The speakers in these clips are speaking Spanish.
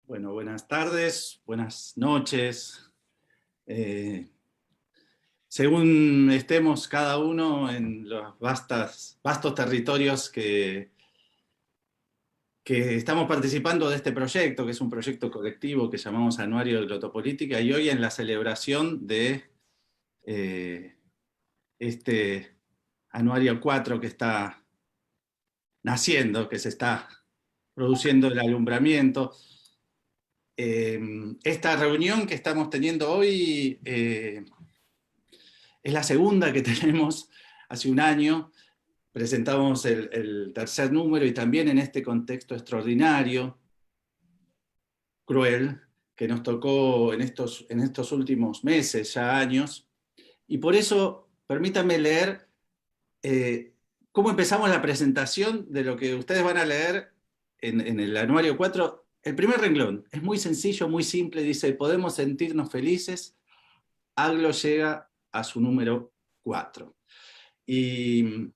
Bueno, buenas tardes, buenas noches. Según estemos cada uno en los vastos territorios que estamos participando de este proyecto, que es un proyecto colectivo que llamamos Anuario de Glotopolítica, y hoy en la celebración de este Anuario 4 que está naciendo, que se está produciendo el alumbramiento. Esta reunión que estamos teniendo hoy es la segunda que tenemos hace un año. Presentamos el tercer número y también en este contexto extraordinario, cruel, que nos tocó en estos últimos meses, ya años. Y por eso, permítanme leer cómo empezamos la presentación de lo que ustedes van a leer en el Anuario 4. El primer renglón es muy sencillo, muy simple, dice: podemos sentirnos felices, Aglo llega a su número 4. Y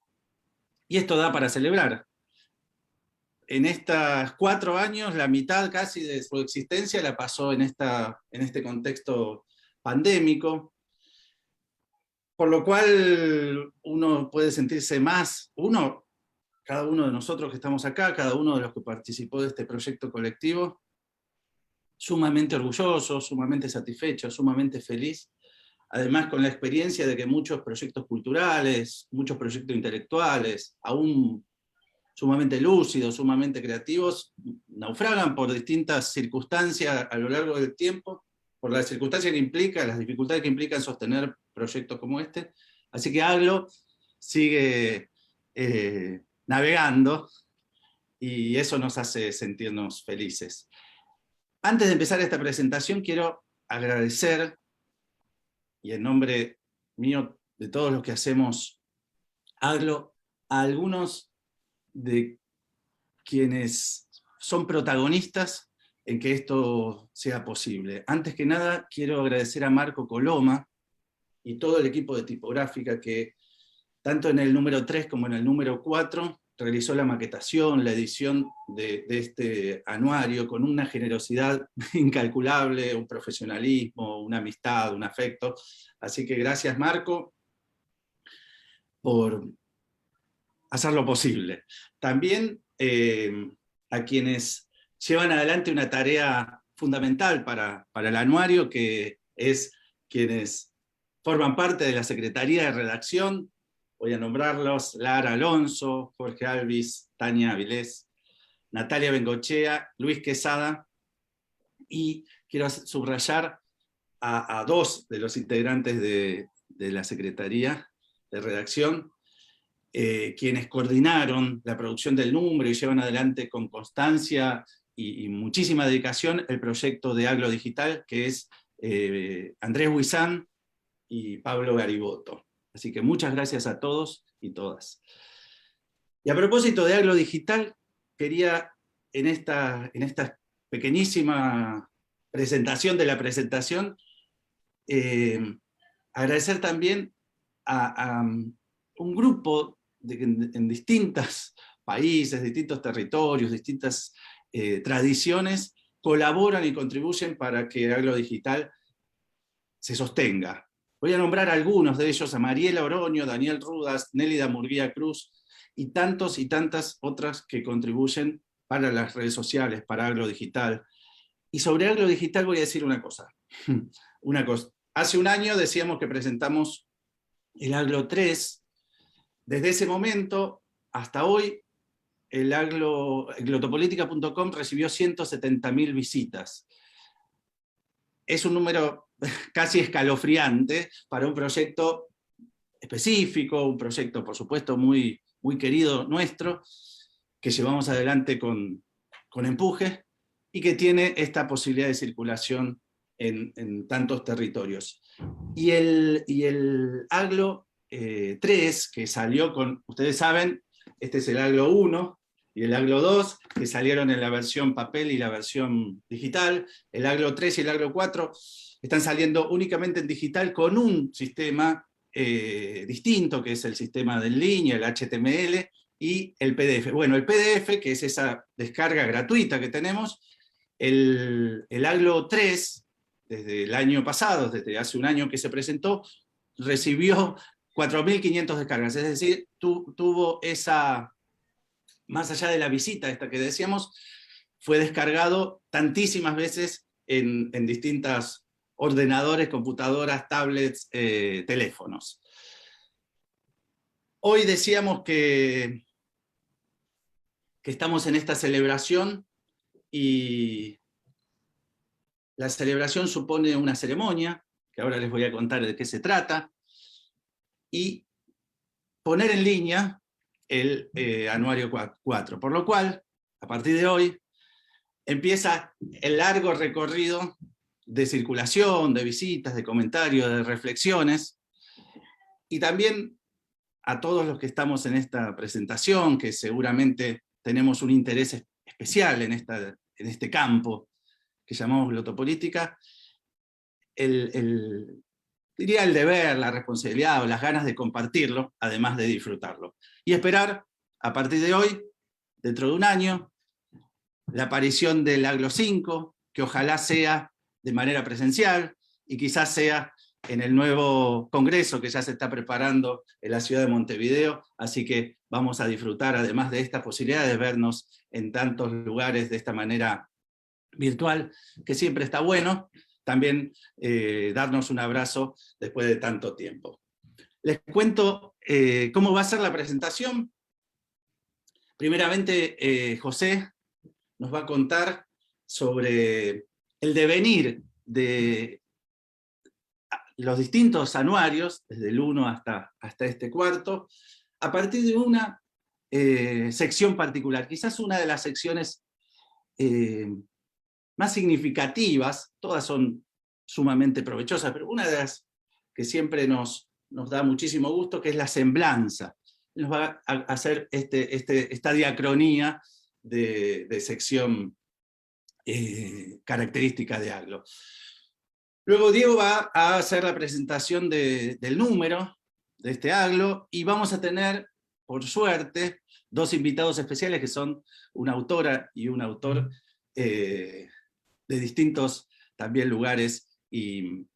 esto da para celebrar. En estos 4 años, la mitad casi de su existencia la pasó en este contexto pandémico, por lo cual uno puede sentirse más, cada uno de nosotros que estamos acá, cada uno de los que participó de este proyecto colectivo, sumamente orgulloso, sumamente satisfecho, sumamente feliz, además con la experiencia de que muchos proyectos culturales, muchos proyectos intelectuales, aún sumamente lúcidos, sumamente creativos, naufragan por distintas circunstancias a lo largo del tiempo, por las circunstancias que implica, las dificultades que implican sostener proyectos como este. Así que Aglo sigue navegando, y eso nos hace sentirnos felices. Antes de empezar esta presentación, quiero agradecer, y en nombre mío de todos los que hacemos Aglo, a algunos de quienes son protagonistas en que esto sea posible. Antes que nada, quiero agradecer a Marco Coloma y todo el equipo de Tipográfica que, tanto en el número 3 como en el número 4, realizó la maquetación, la edición de este anuario con una generosidad incalculable, un profesionalismo, una amistad, un afecto. Así que gracias, Marco, por hacerlo posible. También a quienes llevan adelante una tarea fundamental para el anuario, que es quienes forman parte de la Secretaría de Redacción. Voy a nombrarlos: Lara Alonso, Jorge Alvis, Tania Avilés, Natalia Bengochea, Luis Quesada, y quiero subrayar a 2 de los integrantes de la Secretaría de Redacción, quienes coordinaron la producción del número y llevan adelante con constancia y muchísima dedicación el proyecto de Aglo Digital, que es Andrés Huizán y Pablo Gariboto. Así que muchas gracias a todos y todas. Y a propósito de Aglo Digital, quería en esta pequeñísima presentación de la presentación agradecer también a un grupo en distintos países, distintos territorios, distintas tradiciones, colaboran y contribuyen para que Aglo Digital se sostenga. Voy a nombrar algunos de ellos: a Mariela Oroño, Daniel Rudas, Nélida Murguía Cruz, y tantos y tantas otras que contribuyen para las redes sociales, para Aglo Digital. Y sobre Aglo Digital voy a decir una cosa. Hace un año decíamos que presentamos el Aglo 3. Desde ese momento hasta hoy, el glotopolítica.com recibió 170.000 visitas. Es un número casi escalofriante para un proyecto específico, un proyecto, por supuesto, muy, muy querido nuestro, que llevamos adelante con empuje, y que tiene esta posibilidad de circulación en tantos territorios. Y el Aglo 3, que salió con, ustedes saben, este es el Aglo 1, y el Aglo 2, que salieron en la versión papel y la versión digital. El Aglo 3 y el Aglo 4 están saliendo únicamente en digital, con un sistema distinto, que es el sistema de en línea, el HTML, y el PDF. Bueno, el PDF, que es esa descarga gratuita que tenemos, El Aglo 3, desde el año pasado, desde hace un año que se presentó, recibió 4.500 descargas, es decir, tuvo esa, más allá de la visita esta que decíamos, fue descargado tantísimas veces en distintas ordenadores, computadoras, tablets, teléfonos. Hoy decíamos que estamos en esta celebración y la celebración supone una ceremonia, que ahora les voy a contar de qué se trata, y poner en línea el Anuario 4, por lo cual, a partir de hoy, empieza el largo recorrido de circulación, de visitas, de comentarios, de reflexiones, y también a todos los que estamos en esta presentación, que seguramente tenemos un interés especial en este campo que llamamos glotopolítica, diría el deber, la responsabilidad o las ganas de compartirlo, además de disfrutarlo. Y esperar, a partir de hoy, dentro de un año, la aparición del Aglo 5, que ojalá sea de manera presencial, y quizás sea en el nuevo congreso que ya se está preparando en la ciudad de Montevideo, así que vamos a disfrutar, además de esta posibilidad de vernos en tantos lugares de esta manera virtual, que siempre está bueno, también darnos un abrazo después de tanto tiempo. Les cuento cómo va a ser la presentación. Primeramente, José nos va a contar sobre el devenir de los distintos anuarios, desde el 1 hasta este cuarto, a partir de una sección particular, quizás una de las secciones más significativas, todas son sumamente provechosas, pero una de las que siempre nos da muchísimo gusto, que es la semblanza. Nos va a hacer esta diacronía de sección característica de Aglo. Luego Diego va a hacer la presentación del número de este Aglo, y vamos a tener, por suerte, dos invitados especiales que son una autora y un autor de distintos también lugares y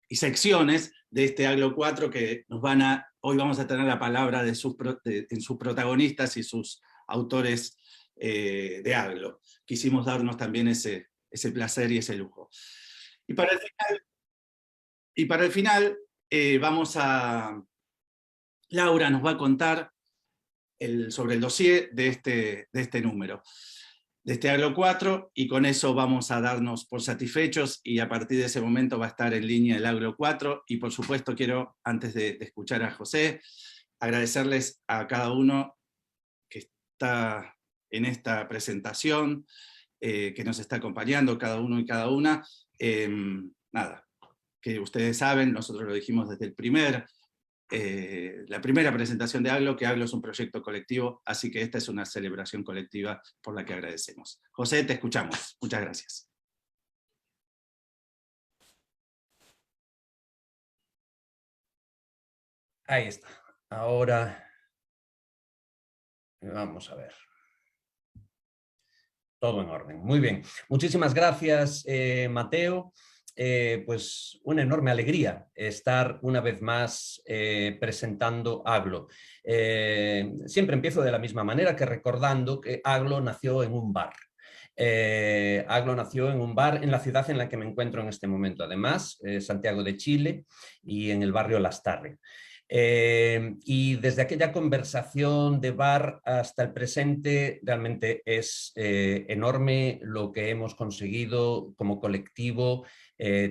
secciones de este Aglo 4 que hoy vamos a tener la palabra en sus protagonistas y sus autores de Aglo. Quisimos darnos también ese placer y ese lujo. Y para el final Laura nos va a contar sobre el dossier de este número, de este Aglo 4, y con eso vamos a darnos por satisfechos, y a partir de ese momento va a estar en línea el Aglo 4, y por supuesto quiero, antes de escuchar a José, agradecerles a cada uno que está en esta presentación, que nos está acompañando, cada uno y cada una. Nada, que ustedes saben, nosotros lo dijimos desde la primera presentación de Aglo, que Aglo es un proyecto colectivo, así que esta es una celebración colectiva por la que agradecemos. José, te escuchamos. Muchas gracias. Ahí está. Ahora vamos a ver. Todo en orden. Muy bien. Muchísimas gracias, Mateo. Pues una enorme alegría estar una vez más presentando Aglo. Siempre empiezo de la misma manera, que recordando que Aglo nació en un bar. Aglo nació en un bar en la ciudad en la que me encuentro en este momento, además, Santiago de Chile, y en el barrio Lastarria. Y desde aquella conversación de bar hasta el presente realmente es enorme lo que hemos conseguido como colectivo,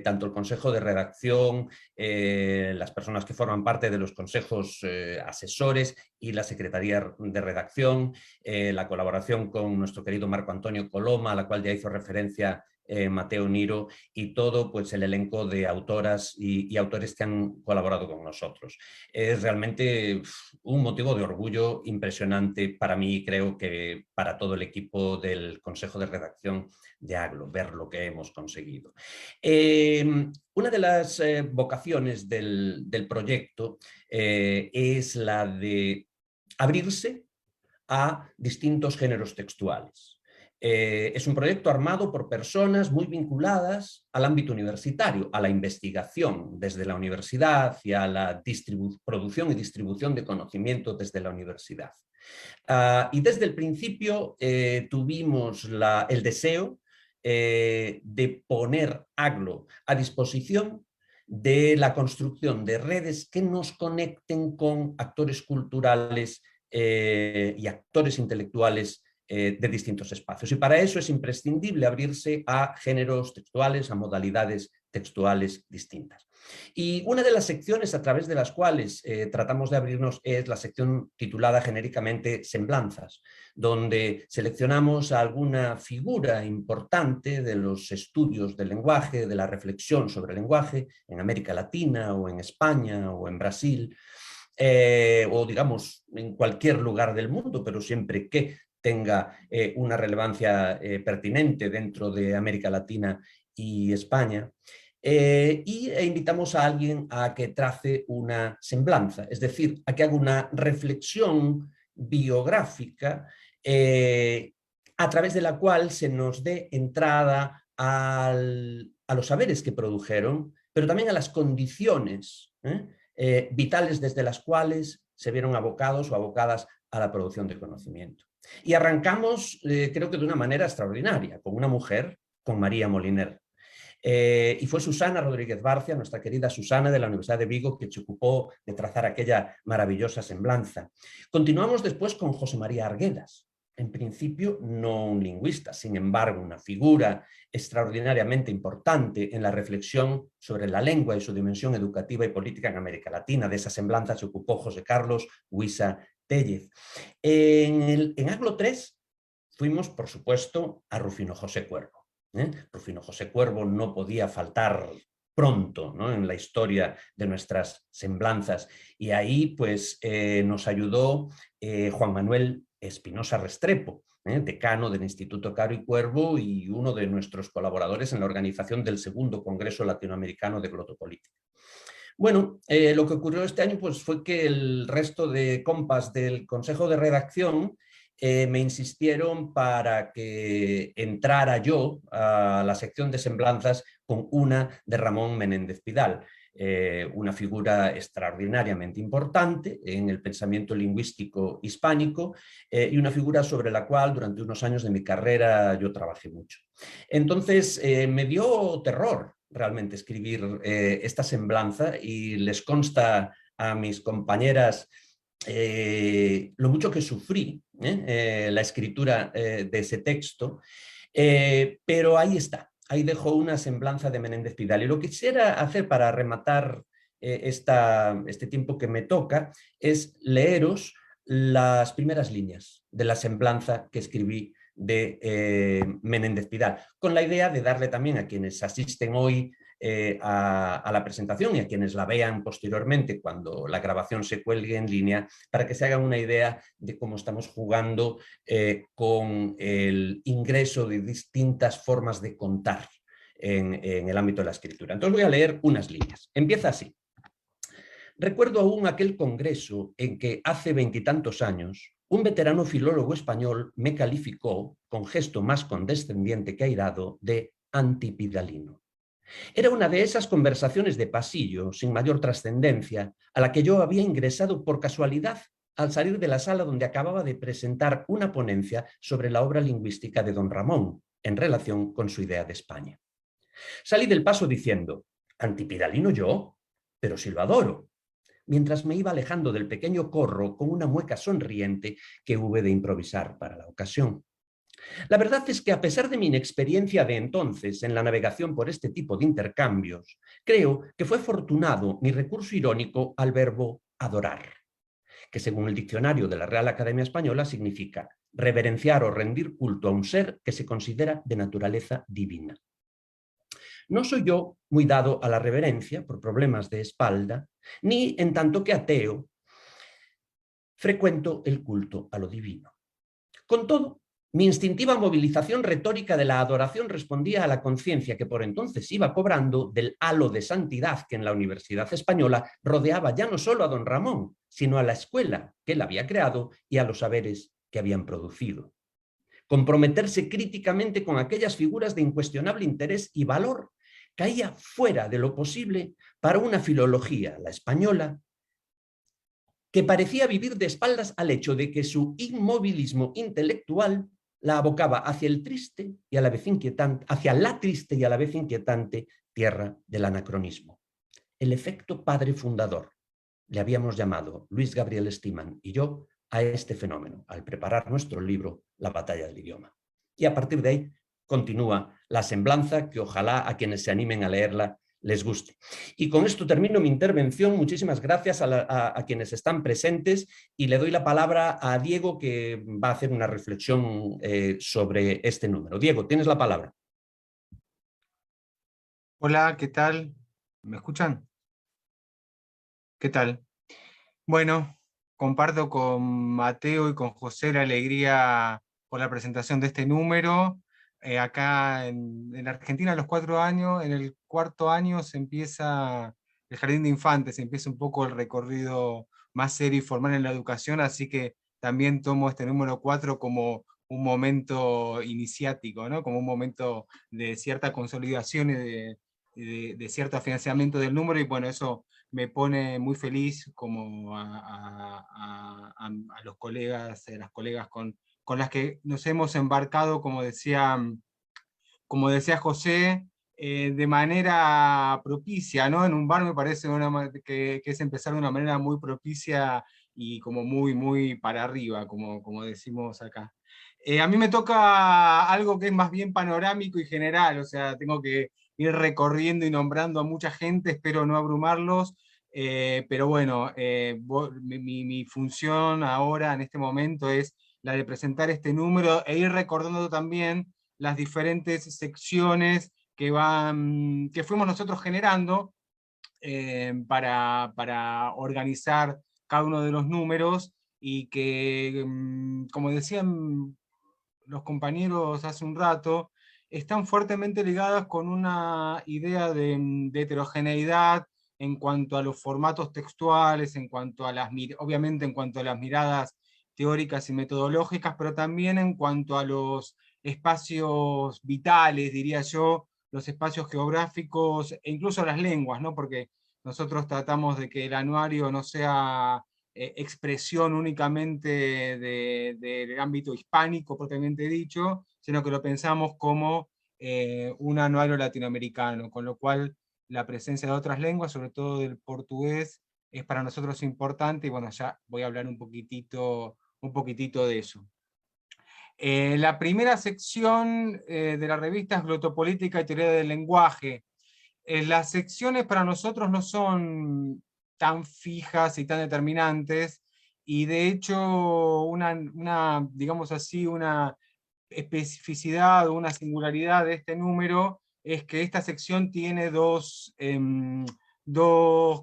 tanto el consejo de redacción, las personas que forman parte de los consejos asesores y la secretaría de redacción, la colaboración con nuestro querido Marco Antonio Coloma, a la cual ya hizo referencia Mateo Niro, y todo pues el elenco de autoras y autores que han colaborado con nosotros. Es realmente un motivo de orgullo impresionante para mí, y creo que para todo el equipo del Consejo de Redacción de Aglo, ver lo que hemos conseguido. Una de las vocaciones del proyecto es la de abrirse a distintos géneros textuales. Es un proyecto armado por personas muy vinculadas al ámbito universitario, a la investigación desde la universidad y a la producción y distribución de conocimiento desde la universidad. Y desde el principio tuvimos el deseo de poner AGLO a disposición de la construcción de redes que nos conecten con actores culturales y actores intelectuales de distintos espacios. Y para eso es imprescindible abrirse a géneros textuales, a modalidades textuales distintas. Y una de las secciones a través de las cuales tratamos de abrirnos es la sección titulada genéricamente Semblanzas, donde seleccionamos a alguna figura importante de los estudios del lenguaje, de la reflexión sobre el lenguaje, en América Latina o en España o en Brasil, o digamos en cualquier lugar del mundo, pero siempre que tenga una relevancia pertinente dentro de América Latina y España. E invitamos a alguien a que trace una semblanza, es decir, a que haga una reflexión biográfica a través de la cual se nos dé entrada a los saberes que produjeron, pero también a las condiciones vitales desde las cuales se vieron abocados o abocadas a la producción de conocimiento. Y arrancamos, creo que de una manera extraordinaria, con una mujer, con María Moliner. Y fue Susana Rodríguez Barcia, nuestra querida Susana de la Universidad de Vigo, que se ocupó de trazar aquella maravillosa semblanza. Continuamos después con José María Arguedas, en principio no un lingüista, sin embargo una figura extraordinariamente importante en la reflexión sobre la lengua y su dimensión educativa y política en América Latina. De esa semblanza se ocupó José Carlos Huisa Tellez. En AGLO 3 fuimos, por supuesto, a Rufino José Cuervo. Rufino José Cuervo no podía faltar pronto, ¿no?, en la historia de nuestras semblanzas, y ahí pues nos ayudó Juan Manuel Espinosa Restrepo, decano del Instituto Caro y Cuervo y uno de nuestros colaboradores en la organización del segundo Congreso Latinoamericano de Glotopolítica. Bueno, lo que ocurrió este año pues, fue que el resto de compas del Consejo de Redacción me insistieron para que entrara yo a la sección de semblanzas con una de Ramón Menéndez Pidal, una figura extraordinariamente importante en el pensamiento lingüístico hispánico y una figura sobre la cual durante unos años de mi carrera yo trabajé mucho. Entonces me dio terror realmente escribir esta semblanza y les consta a mis compañeras lo mucho que sufrí la escritura de ese texto, pero ahí está, ahí dejo una semblanza de Menéndez Pidal. Y lo que quisiera hacer para rematar este tiempo que me toca es leeros las primeras líneas de la semblanza que escribí de Menéndez Pidal, con la idea de darle también a quienes asisten hoy a la presentación y a quienes la vean posteriormente cuando la grabación se cuelgue en línea, para que se hagan una idea de cómo estamos jugando con el ingreso de distintas formas de contar en el ámbito de la escritura. Entonces voy a leer unas líneas. Empieza así. Recuerdo aún aquel congreso en que hace 20 y tantos años un veterano filólogo español me calificó, con gesto más condescendiente que airado, de antipidalino. Era una de esas conversaciones de pasillo, sin mayor trascendencia, a la que yo había ingresado por casualidad al salir de la sala donde acababa de presentar una ponencia sobre la obra lingüística de don Ramón, en relación con su idea de España. Salí del paso diciendo, antipidalino yo, pero si lo adoro, mientras me iba alejando del pequeño corro con una mueca sonriente que hube de improvisar para la ocasión. La verdad es que a pesar de mi inexperiencia de entonces en la navegación por este tipo de intercambios, creo que fue afortunado mi recurso irónico al verbo adorar, que según el diccionario de la Real Academia Española significa reverenciar o rendir culto a un ser que se considera de naturaleza divina. No soy yo muy dado a la reverencia por problemas de espalda, ni en tanto que ateo frecuento el culto a lo divino. Con todo, mi instintiva movilización retórica de la adoración respondía a la conciencia que por entonces iba cobrando del halo de santidad que en la Universidad Española rodeaba ya no solo a don Ramón, sino a la escuela que él había creado y a los saberes que habían producido. comprometerse críticamente con aquellas figuras de incuestionable interés y valor, caía fuera de lo posible para una filología, la española, que parecía vivir de espaldas al hecho de que su inmovilismo intelectual la abocaba hacia el triste y a la vez inquietante, hacia la triste y a la vez inquietante tierra del anacronismo. El efecto padre fundador, le habíamos llamado Luis Gabriel Stimann y yo a este fenómeno, al preparar nuestro libro La batalla del idioma. Y a partir de ahí continúa la semblanza que ojalá a quienes se animen a leerla les guste. Y con esto termino mi intervención. Muchísimas gracias a quienes están presentes y le doy la palabra a Diego, que va a hacer una reflexión sobre este número. Diego, tienes la palabra. Hola, ¿qué tal? ¿Me escuchan? ¿Qué tal? Bueno, comparto con Mateo y con José la alegría por la presentación de este número. Acá en Argentina a los 4 años, en el cuarto año se empieza el jardín de infantes, se empieza un poco el recorrido más serio y formal en la educación, así que también tomo este número 4 como un momento iniciático, ¿no? Como un momento de cierta consolidación y de cierto afianzamiento del número, y bueno, eso me pone muy feliz como a los colegas, las colegas con las que nos hemos embarcado, como decía José, de manera propicia, ¿no? En un bar me parece que es empezar de una manera muy propicia y como muy, muy para arriba, como decimos acá. A mí me toca algo que es más bien panorámico y general, o sea, tengo que ir recorriendo y nombrando a mucha gente, espero no abrumarlos, pero bueno, mi función ahora, en este momento, es la de presentar este número e ir recordando también las diferentes secciones que fuimos nosotros generando para organizar cada uno de los números y que, como decían los compañeros hace un rato, están fuertemente ligadas con una idea de heterogeneidad en cuanto a los formatos textuales, en cuanto a obviamente en cuanto a las miradas teóricas y metodológicas, pero también en cuanto a los espacios vitales, diría yo, los espacios geográficos e incluso las lenguas, ¿no? Porque nosotros tratamos de que el anuario no sea expresión únicamente del ámbito hispánico propiamente dicho, sino que lo pensamos como un anuario latinoamericano, con lo cual la presencia de otras lenguas, sobre todo del portugués, es para nosotros importante, y bueno, ya voy a hablar un poquitito de eso. La primera sección de la revista es Glotopolítica y Teoría del Lenguaje. Las secciones para nosotros no son tan fijas y tan determinantes, y de hecho digamos así, una especificidad o una singularidad de este número es que esta sección tiene dos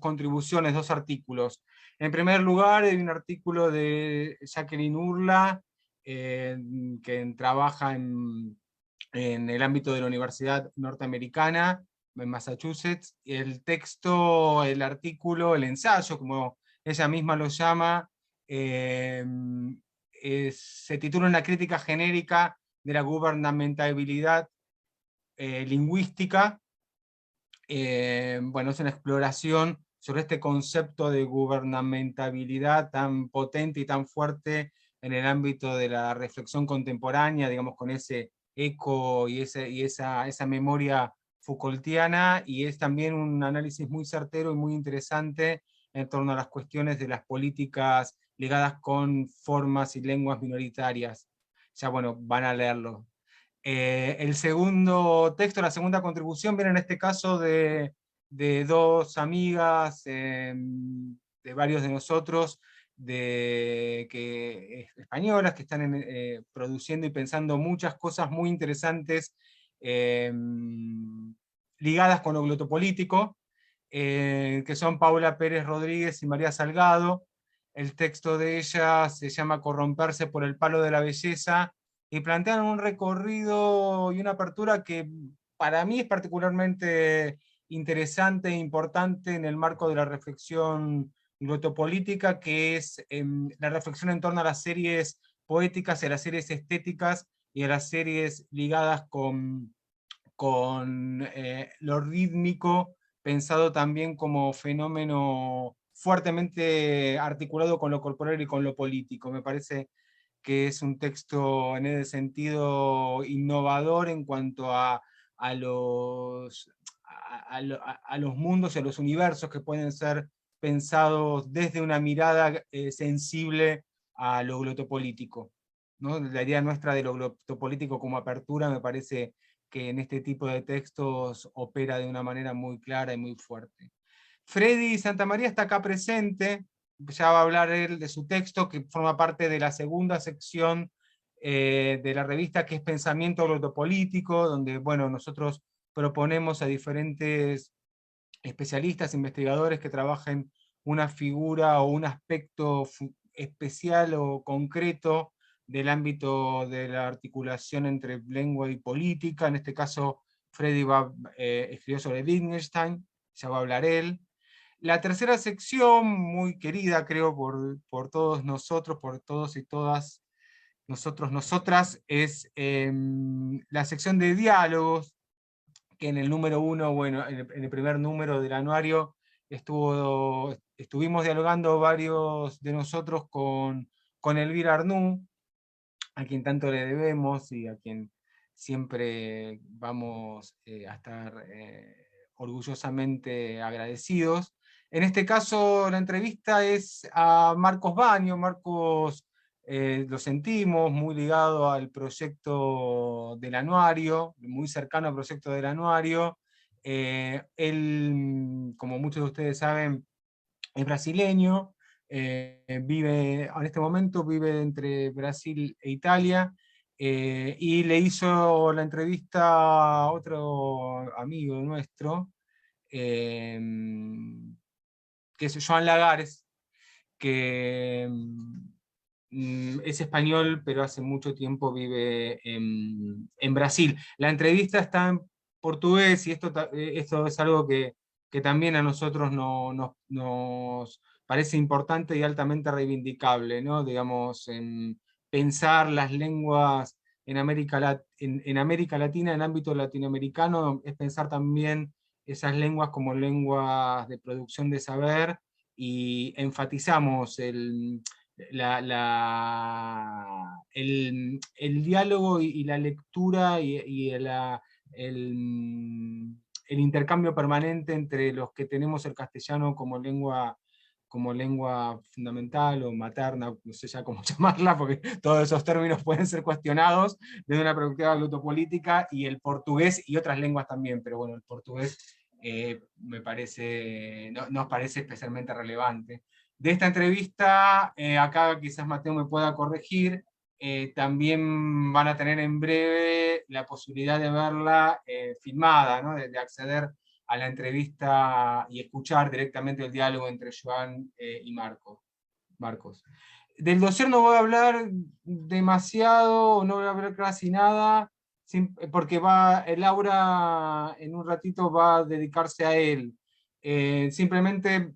contribuciones, dos artículos. En primer lugar, hay un artículo de Jacqueline Urla, que trabaja en el ámbito de la Universidad Norteamericana, en Massachusetts. El texto, el artículo, el ensayo, como ella misma lo llama, se titula Una crítica genérica de la gubernamentabilidad lingüística. Bueno, es una exploración sobre este concepto de gubernamentabilidad tan potente y tan fuerte en el ámbito de la reflexión contemporánea, digamos, con ese eco y esa memoria Foucaultiana, y es también un análisis muy certero y muy interesante en torno a las cuestiones de las políticas ligadas con formas y lenguas minoritarias. Ya, bueno, van a leerlo. El segundo texto, la segunda contribución, viene en este caso de dos amigas, de varios de nosotros, españolas, que están produciendo y pensando muchas cosas muy interesantes ligadas con lo glotopolítico, que son Paula Pérez Rodríguez y María Salgado. El texto de ella se llama Corromperse por el palo de la belleza, y plantean un recorrido y una apertura que para mí es particularmente interesante e importante en el marco de la reflexión glotopolítica, que es la reflexión en torno a las series poéticas y a las series estéticas, y a las series ligadas con lo rítmico, pensado también como fenómeno fuertemente articulado con lo corporal y con lo político. Me parece que es un texto en ese sentido innovador en cuanto a los, a los mundos y a los universos que pueden ser pensados desde una mirada sensible a lo glotopolítico, ¿no? La idea nuestra de lo glotopolítico como apertura me parece que en este tipo de textos opera de una manera muy clara y muy fuerte. Freddy Santamaría está acá presente, ya va a hablar él de su texto, que forma parte de la segunda sección de la revista, que es Pensamiento Glotopolítico, donde bueno, nosotros proponemos a diferentes especialistas, investigadores que trabajen una figura o un aspecto especial o concreto del ámbito de la articulación entre lengua y política. En este caso, Freddy escribió sobre Wittgenstein, ya va a hablar él. La tercera sección, muy querida creo por todos nosotros, por todos y todas, nosotros, nosotras, es la sección de diálogos, que en el número 1, bueno, en el primer número del anuario, estuvimos dialogando varios de nosotros con Elvira Arnoux, a quien tanto le debemos y a quien siempre vamos a estar orgullosamente agradecidos. En este caso, la entrevista es a Marcos Baño. Marcos, lo sentimos, muy ligado al proyecto del anuario, muy cercano al proyecto del anuario. Él, como muchos de ustedes saben, es brasileño, en este momento vive entre Brasil e Italia, y le hizo la entrevista a otro amigo nuestro, que es Joan Lagares, que es español, pero hace mucho tiempo vive en Brasil. La entrevista está en portugués, y esto es algo que también a nosotros nos parece importante y altamente reivindicable, ¿no? Digamos, en pensar las lenguas en en América Latina, en ámbito latinoamericano, es pensar también esas lenguas como lenguas de producción de saber, y enfatizamos el diálogo y la lectura y el intercambio permanente entre los que tenemos el castellano como lengua fundamental o materna, no sé ya cómo llamarla, porque todos esos términos pueden ser cuestionados desde una perspectiva glotopolítica, y el portugués y otras lenguas también, pero bueno, el portugués nos parece especialmente relevante. De esta entrevista, acá quizás Mateo me pueda corregir, también van a tener en breve la posibilidad de verla filmada, ¿no? de acceder a la entrevista y escuchar directamente el diálogo entre Joan y Marcos. Del dossier no voy a hablar demasiado, no voy a hablar casi nada, porque Laura en un ratito va a dedicarse a él. Simplemente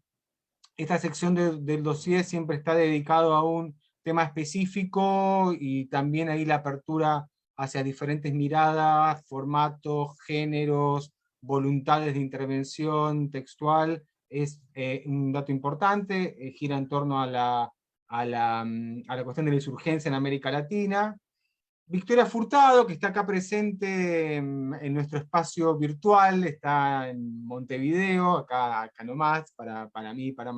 esta sección del dossier siempre está dedicado a un tema específico, y también ahí la apertura hacia diferentes miradas, formatos, géneros, voluntades de intervención textual es un dato importante, gira en torno a la cuestión de la insurgencia en América Latina. Victoria Furtado, que está acá presente en nuestro espacio virtual, está en Montevideo, acá nomás, para mí y para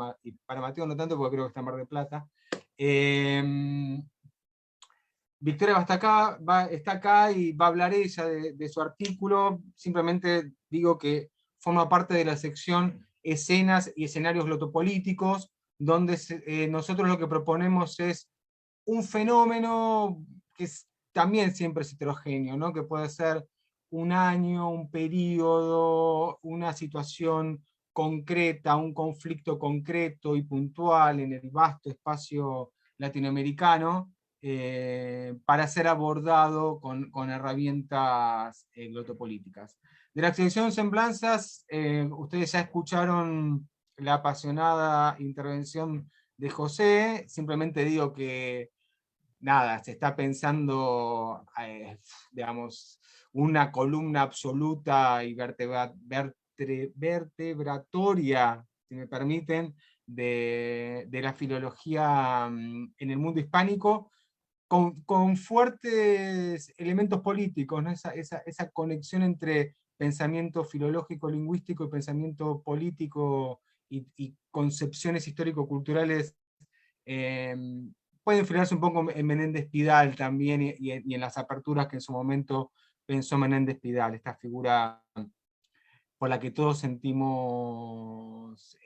Mateo no tanto, porque creo que está en Mar del Plata. Victoria está acá y va a hablar ella de su artículo. Simplemente digo que forma parte de la sección Escenas y Escenarios Glotopolíticos, donde nosotros lo que proponemos es un fenómeno que también siempre es heterogéneo, ¿no? Que puede ser un año, un periodo, una situación concreta, un conflicto concreto y puntual en el vasto espacio latinoamericano, para ser abordado con herramientas glotopolíticas. De la sección Semblanzas, ustedes ya escucharon la apasionada intervención de José. Simplemente digo que nada, se está pensando, digamos, una columna absoluta y vertebratoria, si me permiten, de la filología en el mundo hispánico, con fuertes elementos políticos, ¿no? Esa conexión entre pensamiento filológico, lingüístico y pensamiento político y concepciones histórico-culturales puede influirse un poco en Menéndez Pidal también y en las aperturas que en su momento pensó Menéndez Pidal, esta figura por la que todos sentimos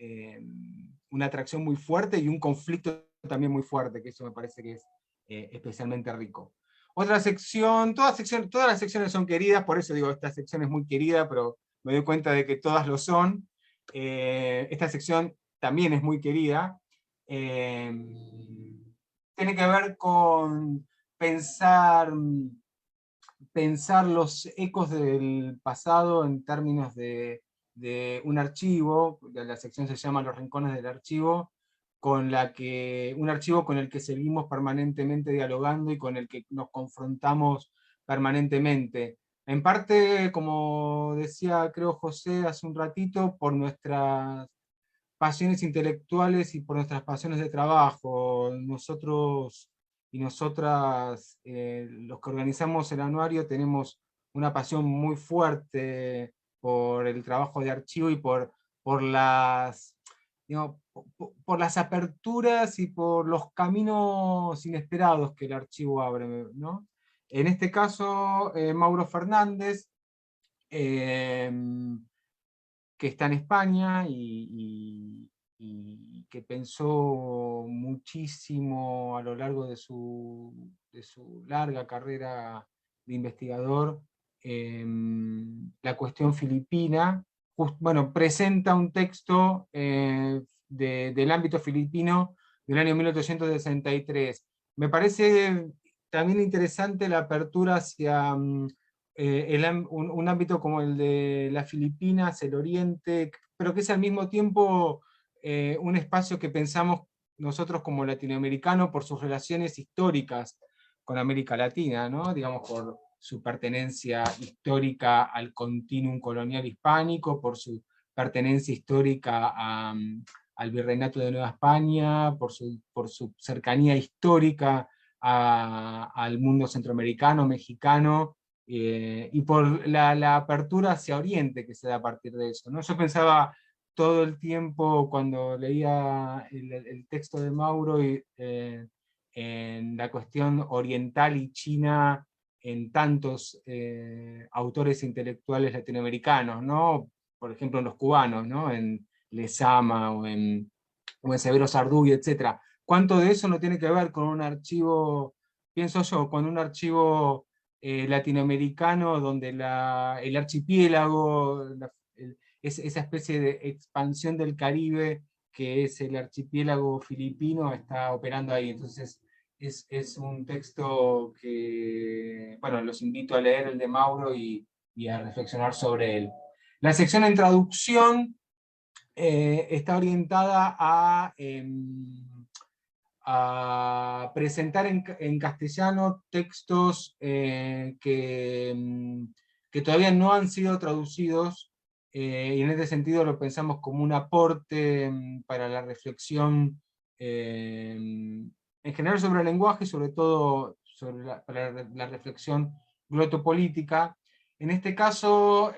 una atracción muy fuerte y un conflicto también muy fuerte, que eso me parece que es especialmente rico. Otra sección, todas las secciones son queridas, por eso digo, esta sección es muy querida, pero me doy cuenta de que todas lo son. Esta sección también es muy querida. Tiene que ver con pensar los ecos del pasado en términos de un archivo, la sección se llama Los Rincones del Archivo, un archivo con el que seguimos permanentemente dialogando y con el que nos confrontamos permanentemente. En parte, como decía creo José hace un ratito, por nuestras pasiones intelectuales y por nuestras pasiones de trabajo. Nosotros y nosotras, los que organizamos el anuario, tenemos una pasión muy fuerte por el trabajo de archivo y por las, digamos, por las aperturas y por los caminos inesperados que el archivo abre, ¿no? En este caso, Mauro Fernández, que está en España y que pensó muchísimo a lo largo de su larga carrera de investigador la cuestión filipina. Bueno, presenta un texto del ámbito filipino del año 1863. Me parece también interesante la apertura hacia un ámbito como el de las Filipinas, el Oriente, pero que es al mismo tiempo un espacio que pensamos nosotros como latinoamericano por sus relaciones históricas con América Latina, ¿no? Digamos, por su pertenencia histórica al continuum colonial hispánico, por su pertenencia histórica al Virreinato de Nueva España, por su cercanía histórica al mundo centroamericano, mexicano, y por la apertura hacia Oriente que se da a partir de eso, ¿no? Yo pensaba todo el tiempo cuando leía el texto de Mauro en la cuestión oriental y china en tantos autores intelectuales latinoamericanos, ¿no? Por ejemplo en los cubanos, ¿no? En Lezama o en Severo Sarduy, etc. ¿Cuánto de eso no tiene que ver con un archivo, pienso yo, con un archivo latinoamericano donde el archipiélago, esa especie de expansión del Caribe que es el archipiélago filipino está operando ahí? Entonces es un texto que, bueno, los invito a leer el de Mauro y a reflexionar sobre él. La sección en traducción está orientada a presentar en castellano textos que todavía no han sido traducidos, y en este sentido lo pensamos como un aporte para la reflexión en general sobre el lenguaje, sobre todo para la reflexión glotopolítica. En este caso,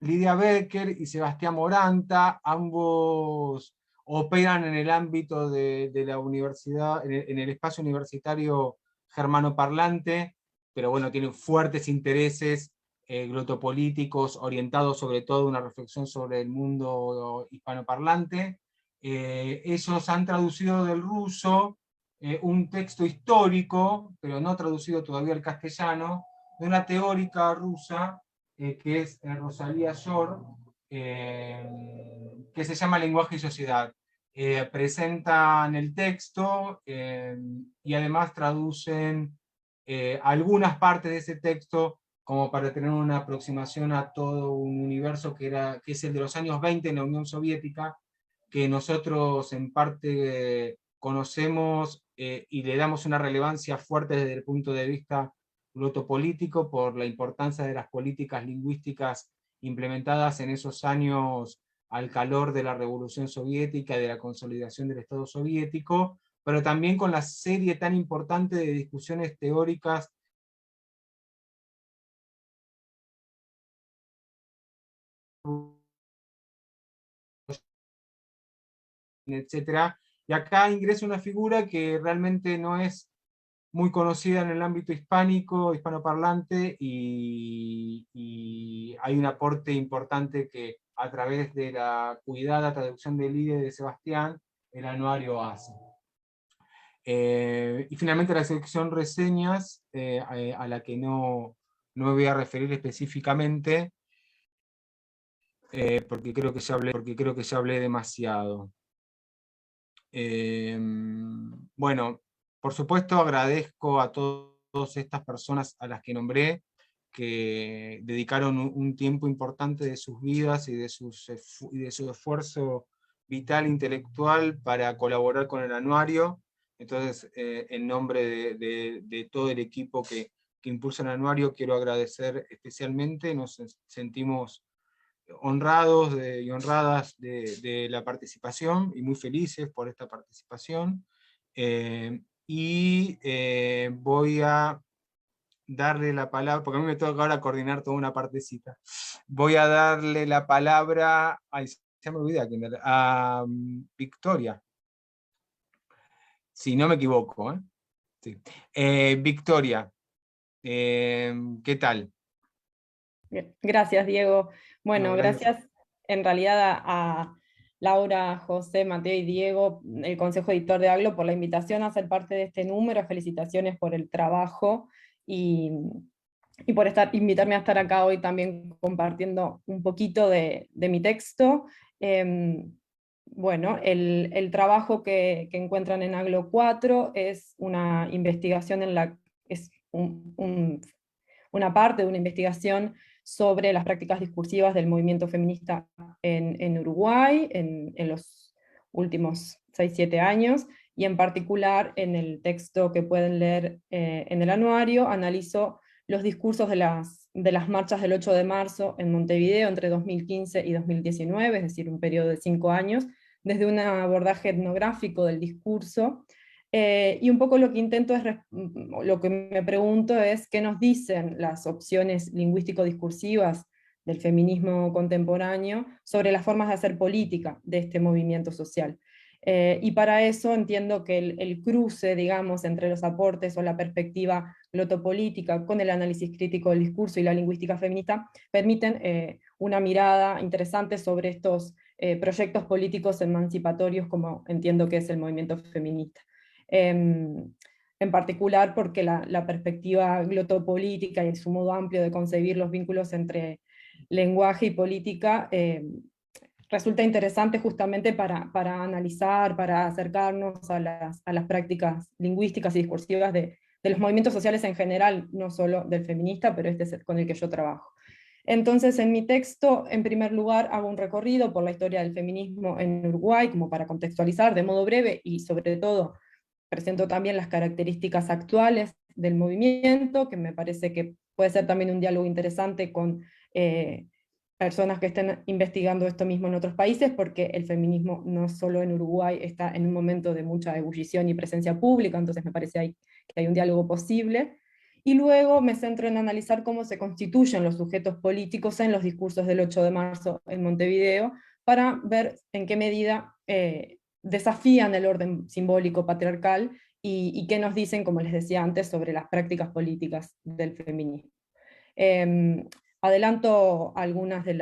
Lidia Becker y Sebastián Moranta, ambos operan en el ámbito de la universidad, en el espacio universitario germanoparlante, pero bueno, tienen fuertes intereses glotopolíticos orientados sobre todo a una reflexión sobre el mundo hispanoparlante. Ellos han traducido del ruso un texto histórico, pero no traducido todavía al castellano, de una teórica rusa que es Rosalía Shor, que se llama Lenguaje y Sociedad. Presentan el texto y además traducen algunas partes de ese texto como para tener una aproximación a todo un universo que es el de los años 20 en la Unión Soviética, que nosotros en parte conocemos y le damos una relevancia fuerte desde el punto de vista glotopolítico por la importancia de las políticas lingüísticas implementadas en esos años al calor de la Revolución Soviética y de la consolidación del Estado soviético, pero también con la serie tan importante de discusiones teóricas etcétera. Y acá ingresa una figura que realmente no es muy conocida en el ámbito hispánico, hispanoparlante, y hay un aporte importante que a través de la cuidada traducción del IDE de Sebastián, el anuario hace. Y finalmente la sección reseñas, a la que no me voy a referir específicamente, porque creo que ya hablé demasiado. Bueno, por supuesto agradezco a todas estas personas a las que nombré, que dedicaron un tiempo importante de sus vidas y de su esfuerzo vital intelectual para colaborar con el anuario. Entonces, en nombre de todo el equipo que impulsa el anuario, quiero agradecer especialmente. Nos sentimos honrados y honradas de la participación y muy felices por esta participación. Voy a darle la palabra, porque a mí me toca ahora coordinar toda una partecita. Voy a darle la palabra, ay, se me olvida, a Victoria. Si no me equivoco, ¿eh? Sí. Victoria, ¿qué tal? Gracias, Diego. Bueno, No, gracias. gracias en realidad a Laura, José, Mateo y Diego, el Consejo Editor de Aglo, por la invitación a ser parte de este número. Felicitaciones por el trabajo y por invitarme a estar acá hoy también compartiendo un poquito de mi texto. Bueno, el trabajo que encuentran en Aglo 4 es una investigación es una parte de una investigación sobre las prácticas discursivas del movimiento feminista en Uruguay en los últimos 6-7 años, y en particular en el texto que pueden leer en el anuario, analizo los discursos de las marchas del 8 de marzo en Montevideo entre 2015 y 2019, es decir, un periodo de 5 años, desde un abordaje etnográfico del discurso. Y un poco lo que intento es, lo que me pregunto es qué nos dicen las opciones lingüístico-discursivas del feminismo contemporáneo sobre las formas de hacer política de este movimiento social. Y para eso entiendo que el cruce, digamos, entre los aportes o la perspectiva glotopolítica con el análisis crítico del discurso y la lingüística feminista permiten una mirada interesante sobre estos proyectos políticos emancipatorios, como entiendo que es el movimiento feminista. En particular porque la perspectiva glotopolítica y su modo amplio de concebir los vínculos entre lenguaje y política resulta interesante justamente para analizar, para acercarnos a las prácticas lingüísticas y discursivas de los movimientos sociales en general, no solo del feminista, pero este es con el que yo trabajo. Entonces, en mi texto, en primer lugar, hago un recorrido por la historia del feminismo en Uruguay, como para contextualizar de modo breve, y sobre todo presento también las características actuales del movimiento, que me parece que puede ser también un diálogo interesante con personas que estén investigando esto mismo en otros países, porque el feminismo no solo en Uruguay está en un momento de mucha ebullición y presencia pública, entonces me parece que hay un diálogo posible. Y luego me centro en analizar cómo se constituyen los sujetos políticos en los discursos del 8 de marzo en Montevideo, para ver en qué medida desafían el orden simbólico patriarcal y qué nos dicen, como les decía antes, sobre las prácticas políticas del feminismo. Adelanto algunas de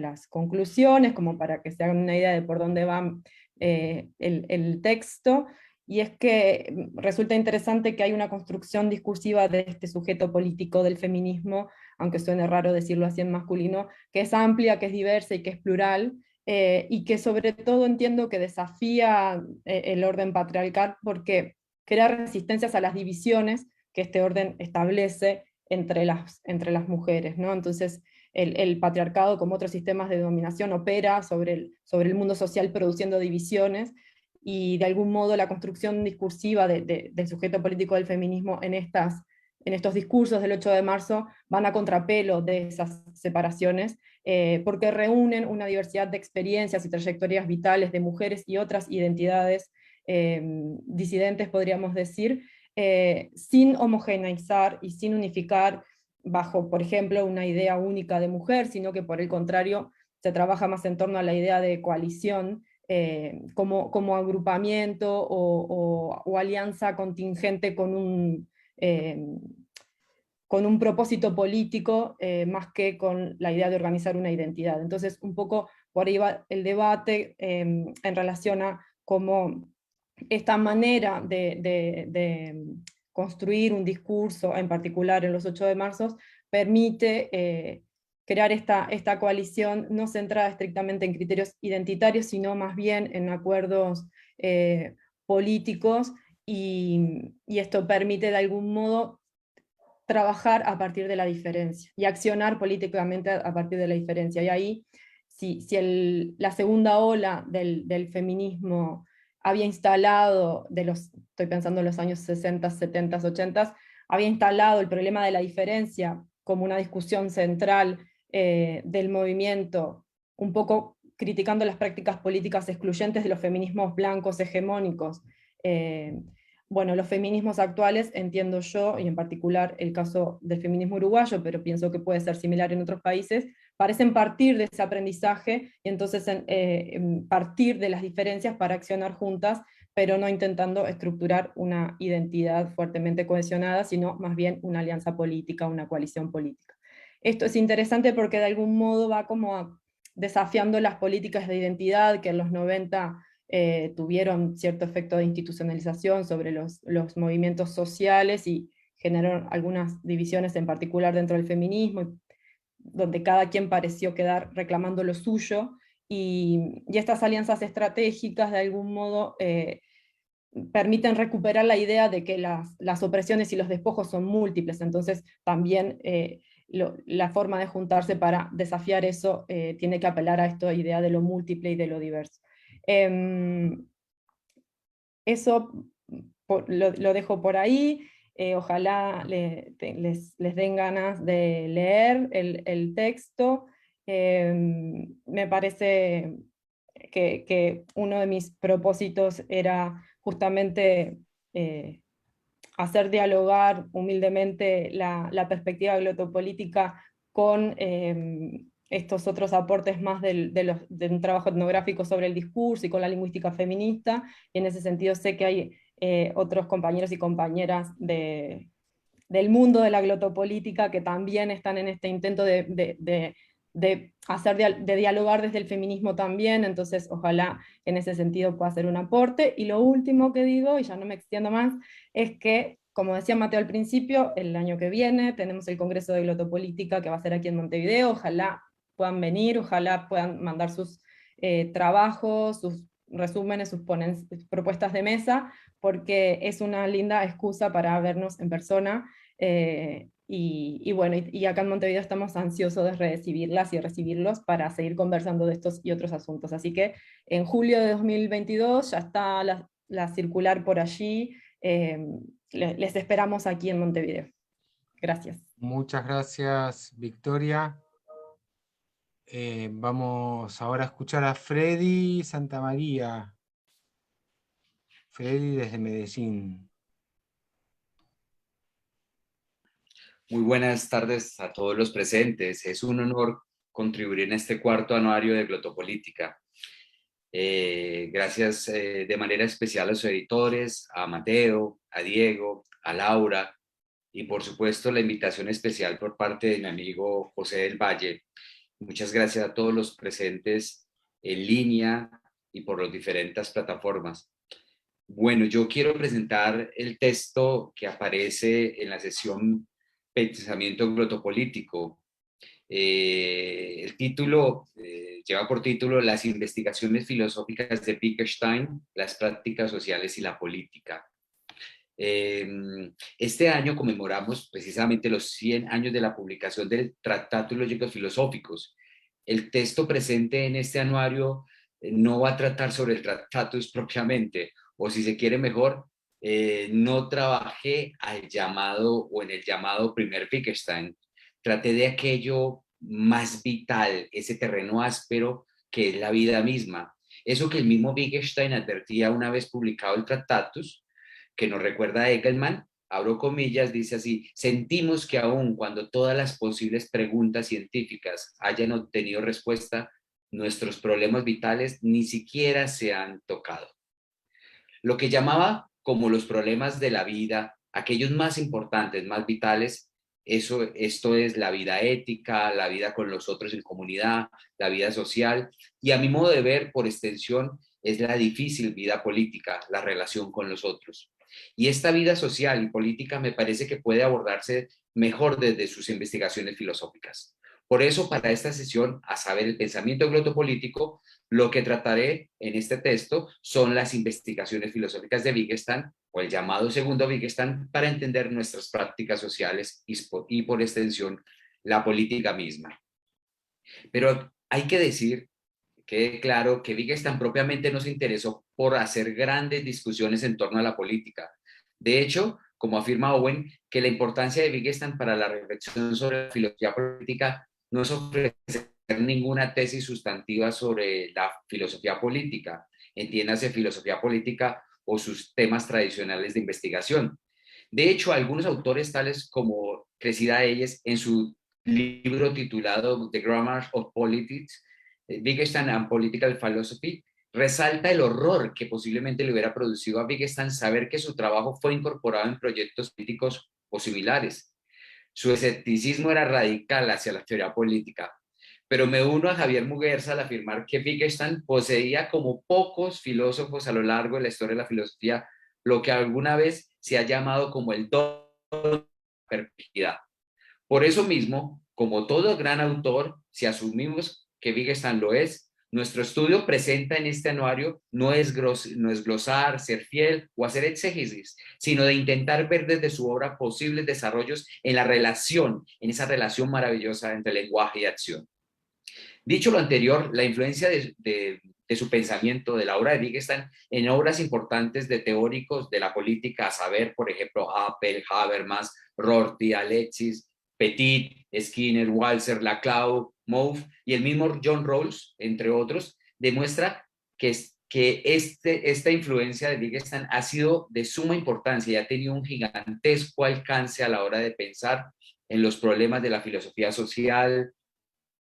las conclusiones, como para que se hagan una idea de por dónde va el texto, y es que resulta interesante que hay una construcción discursiva de este sujeto político del feminismo, aunque suene raro decirlo así en masculino, que es amplia, que es diversa y que es plural, y que sobre todo entiendo que desafía el orden patriarcal porque crea resistencias a las divisiones que este orden establece entre las mujeres, ¿no? Entonces, el patriarcado, como otros sistemas de dominación, opera sobre el mundo social produciendo divisiones, y de algún modo la construcción discursiva del sujeto político del feminismo en estos discursos del 8 de marzo van a contrapelo de esas separaciones, porque reúnen una diversidad de experiencias y trayectorias vitales de mujeres y otras identidades disidentes, podríamos decir, sin homogeneizar y sin unificar bajo, por ejemplo, una idea única de mujer, sino que por el contrario se trabaja más en torno a la idea de coalición, como agrupamiento o alianza contingente con un propósito político, más que con la idea de organizar una identidad. Entonces, un poco por ahí va el debate en relación a cómo esta manera de construir un discurso, en particular en los 8 de marzo, permite crear esta coalición no centrada estrictamente en criterios identitarios, sino más bien en acuerdos políticos, y esto permite de algún modo trabajar a partir de la diferencia y accionar políticamente a partir de la diferencia. Y ahí, si la segunda ola del feminismo había instalado, estoy pensando en los años 60, 70, 80, había instalado el problema de la diferencia como una discusión central del movimiento, un poco criticando las prácticas políticas excluyentes de los feminismos blancos hegemónicos. Bueno, los feminismos actuales, entiendo yo, y en particular el caso del feminismo uruguayo, pero pienso que puede ser similar en otros países, parecen partir de ese aprendizaje y entonces partir de las diferencias para accionar juntas, pero no intentando estructurar una identidad fuertemente cohesionada, sino más bien una alianza política, una coalición política. Esto es interesante porque de algún modo va como desafiando las políticas de identidad que en los 90 tuvieron cierto efecto de institucionalización sobre los movimientos sociales y generaron algunas divisiones en particular dentro del feminismo, donde cada quien pareció quedar reclamando lo suyo, y estas alianzas estratégicas de algún modo permiten recuperar la idea de que las opresiones y los despojos son múltiples, entonces también la forma de juntarse para desafiar eso tiene que apelar a esta idea de lo múltiple y de lo diverso. Eso lo dejo por ahí. Ojalá les den ganas de leer el texto. Me parece que uno de mis propósitos era justamente hacer dialogar humildemente la perspectiva glotopolítica con estos otros aportes más de un trabajo etnográfico sobre el discurso y con la lingüística feminista, y en ese sentido sé que hay otros compañeros y compañeras del mundo de la glotopolítica que también están en este intento de dialogar desde el feminismo también, entonces ojalá en ese sentido pueda hacer un aporte. Y lo último que digo, y ya no me extiendo más, es que, como decía Mateo al principio, el año que viene tenemos el Congreso de Glotopolítica que va a ser aquí en Montevideo, ojalá puedan venir, ojalá puedan mandar sus trabajos, sus resúmenes, sus propuestas de mesa, porque es una linda excusa para vernos en persona, y bueno, y acá en Montevideo estamos ansiosos de recibirlas y recibirlos para seguir conversando de estos y otros asuntos. Así que en julio de 2022 ya está la circular por allí. Les esperamos aquí en Montevideo. Gracias. Muchas gracias, Victoria. Vamos ahora a escuchar a Freddy Santamaría. Freddy desde Medellín. Muy buenas tardes a todos los presentes. Es un honor contribuir en este cuarto anuario de Glotopolítica. Gracias de manera especial a los editores, a Mateo, a Diego, a Laura, y por supuesto la invitación especial por parte de mi amigo José del Valle. Muchas gracias a todos los presentes en línea y por las diferentes plataformas. Bueno, yo quiero presentar el texto que aparece en la sesión Pensamiento Glotopolítico. El título lleva por título Las investigaciones filosóficas de Wittgenstein, las prácticas sociales y la política. Este año conmemoramos precisamente los 100 años de la publicación del Tratado Lógicos Filosóficos. El texto presente en este anuario no va a tratar sobre el Tractatus propiamente, o si se quiere mejor, no trabajé al llamado o en el llamado primer Wittgenstein. Traté de aquello más vital, ese terreno áspero que es la vida misma. Eso que el mismo Wittgenstein advertía una vez publicado el Tractatus, que nos recuerda a Egelman, abro comillas, dice así: sentimos que aun cuando todas las posibles preguntas científicas hayan obtenido respuesta, nuestros problemas vitales ni siquiera se han tocado. Lo que llamaba como los problemas de la vida, aquellos más importantes, más vitales, esto es la vida ética, la vida con los otros en comunidad, la vida social, y a mi modo de ver, por extensión, es la difícil vida política, la relación con los otros. Y esta vida social y política me parece que puede abordarse mejor desde sus investigaciones filosóficas. Por eso, para esta sesión, a saber, el pensamiento glotopolítico, lo que trataré en este texto son las investigaciones filosóficas de Wittgenstein, o el llamado segundo Wittgenstein, para entender nuestras prácticas sociales y por extensión, la política misma. Pero hay que decir, quede claro, que Wittgenstein propiamente no se interesó por hacer grandes discusiones en torno a la política. De hecho, como afirma Owen, que la importancia de Wittgenstein para la reflexión sobre la filosofía política no es ofrecer ninguna tesis sustantiva sobre la filosofía política, entiéndase filosofía política o sus temas tradicionales de investigación. De hecho, algunos autores tales como Cressida Hayes, en su libro titulado The Grammar of Politics, Wittgenstein and Political Philosophy, resalta el horror que posiblemente le hubiera producido a Wittgenstein saber que su trabajo fue incorporado en proyectos políticos o similares. Su escepticismo era radical hacia la teoría política, pero me uno a Javier Muguerza al afirmar que Wittgenstein poseía, como pocos filósofos a lo largo de la historia de la filosofía, lo que alguna vez se ha llamado como el don de la perplejidad. Por eso mismo, como todo gran autor, si asumimos que Wittgenstein lo es, nuestro estudio presenta en este anuario no es glosar, ser fiel o hacer exégesis, sino de intentar ver desde su obra posibles desarrollos en la relación, en esa relación maravillosa entre lenguaje y acción. Dicho lo anterior, la influencia de su pensamiento, de la obra de Wittgenstein, en obras importantes de teóricos de la política, a saber, por ejemplo, Appel, Habermas, Rorty, Alexis, Petit, Skinner, Walser, Laclau, Mouffe y el mismo John Rawls, entre otros, demuestra que esta influencia de Wittgenstein ha sido de suma importancia y ha tenido un gigantesco alcance a la hora de pensar en los problemas de la filosofía social,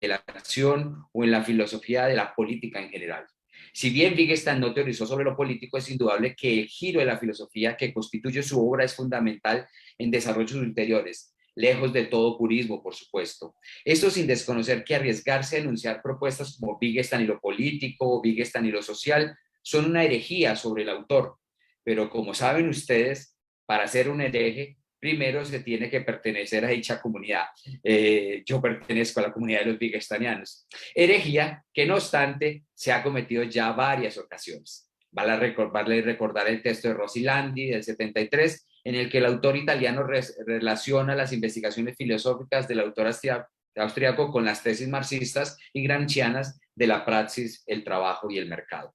de la acción o en la filosofía de la política en general. Si bien Wittgenstein no teorizó sobre lo político, es indudable que el giro de la filosofía que constituye su obra es fundamental en desarrollos ulteriores, lejos de todo purismo, por supuesto. Esto sin desconocer que arriesgarse a enunciar propuestas como Wittgenstein y lo político o Wittgenstein y lo social son una herejía sobre el autor. Pero como saben ustedes, para ser un hereje, primero se tiene que pertenecer a dicha comunidad. Yo pertenezco a la comunidad de los wittgensteinianos. Herejía que, no obstante, se ha cometido ya varias ocasiones. Vale recordar el texto de Rosilandi del 73, en el que el autor italiano relaciona las investigaciones filosóficas del autor austriaco con las tesis marxistas y gramscianas de la praxis, el trabajo y el mercado.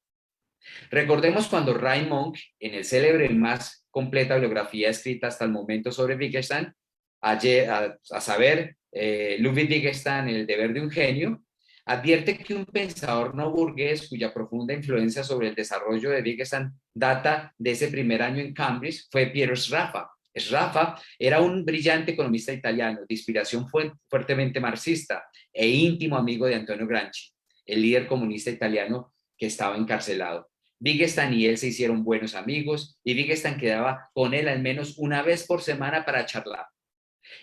Recordemos cuando Raymond Monk, en el célebre y más completa biografía escrita hasta el momento sobre Wittgenstein, a saber, Ludwig Wittgenstein, El deber de un genio, advierte que un pensador no burgués cuya profunda influencia sobre el desarrollo de Wittgenstein data de ese primer año en Cambridge fue Piero Sraffa. Sraffa era un brillante economista italiano de inspiración fuertemente marxista e íntimo amigo de Antonio Gramsci, el líder comunista italiano que estaba encarcelado. Wittgenstein y él se hicieron buenos amigos y Wittgenstein quedaba con él al menos una vez por semana para charlar.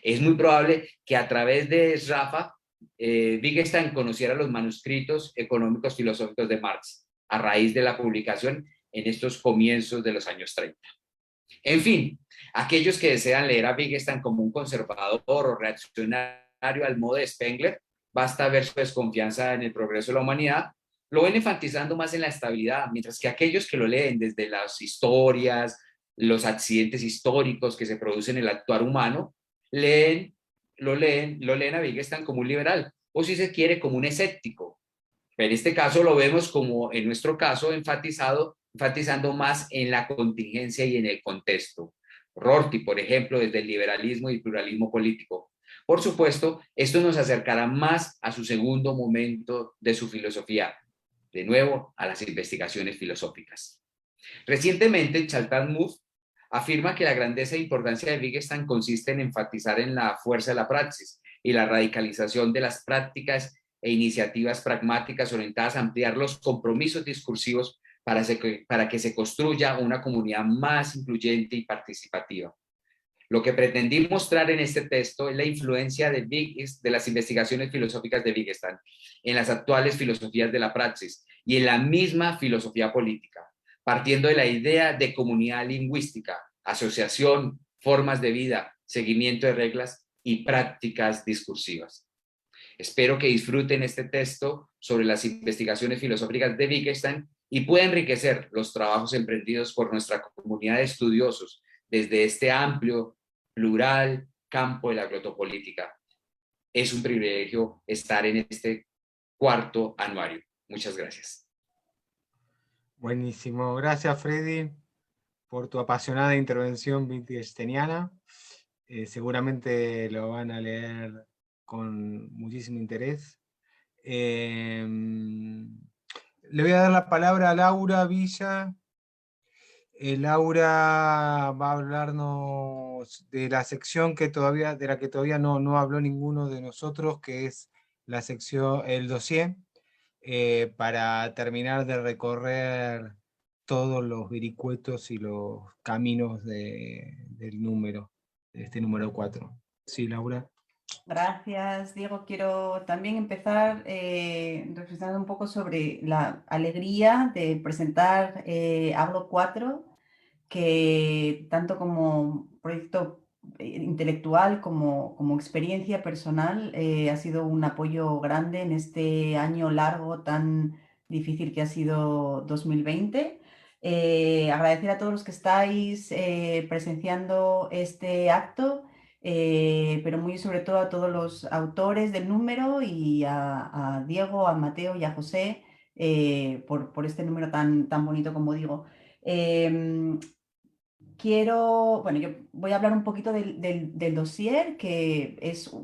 Es muy probable que a través de Sraffa, Wittgenstein conociera los manuscritos económicos filosóficos de Marx a raíz de la publicación en estos comienzos de los años 30. En fin, aquellos que desean leer a Wittgenstein como un conservador o reaccionario al modo de Spengler, basta ver su desconfianza en el progreso de la humanidad, lo ven enfatizando más en la estabilidad, mientras que aquellos que lo leen desde las historias, los accidentes históricos que se producen en el actuar humano, lo leen a Wittgenstein como un liberal, o si se quiere, como un escéptico. En este caso lo vemos como en nuestro caso enfatizando más en la contingencia y en el contexto. Rorty, por ejemplo, desde el liberalismo y pluralismo político. Por supuesto, esto nos acercará más a su segundo momento de su filosofía, de nuevo a las investigaciones filosóficas. Recientemente, Chaltan Mouffe afirma que la grandeza e importancia de Wittgenstein consiste en enfatizar en la fuerza de la praxis y la radicalización de las prácticas e iniciativas pragmáticas orientadas a ampliar los compromisos discursivos para que se construya una comunidad más incluyente y participativa. Lo que pretendí mostrar en este texto es la influencia de las investigaciones filosóficas de Wittgenstein en las actuales filosofías de la praxis y en la misma filosofía política, partiendo de la idea de comunidad lingüística, asociación, formas de vida, seguimiento de reglas y prácticas discursivas. Espero que disfruten este texto sobre las investigaciones filosóficas de Wittgenstein y pueda enriquecer los trabajos emprendidos por nuestra comunidad de estudiosos desde este amplio, plural campo de la glotopolítica. Es un privilegio estar en este cuarto anuario. Muchas gracias. Buenísimo. Gracias, Freddy, por tu apasionada intervención wittgensteiniana. Seguramente lo van a leer con muchísimo interés. Le voy a dar la palabra a Laura Villa. Laura va a hablarnos de la sección de la que todavía no habló ninguno de nosotros, que es la sección, el dossier, para terminar de recorrer todos los vericuetos y los caminos del número, de este número 4. Sí, Laura. Gracias, Diego. Quiero también empezar reflexionando un poco sobre la alegría de presentar Aglo 4, que tanto como proyecto intelectual como experiencia personal ha sido un apoyo grande en este año largo tan difícil que ha sido 2020. Agradecer a todos los que estáis presenciando este acto. Pero muy sobre todo a todos los autores del número y a Diego, a Mateo y a José por este número tan bonito, como digo. Bueno, yo voy a hablar un poquito del dossier, que es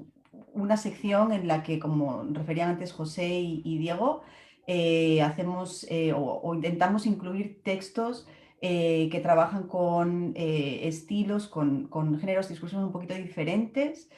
una sección en la que, como referían antes José y Diego, hacemos o intentamos incluir textos que trabajan con estilos, con géneros discursos un poquito diferentes,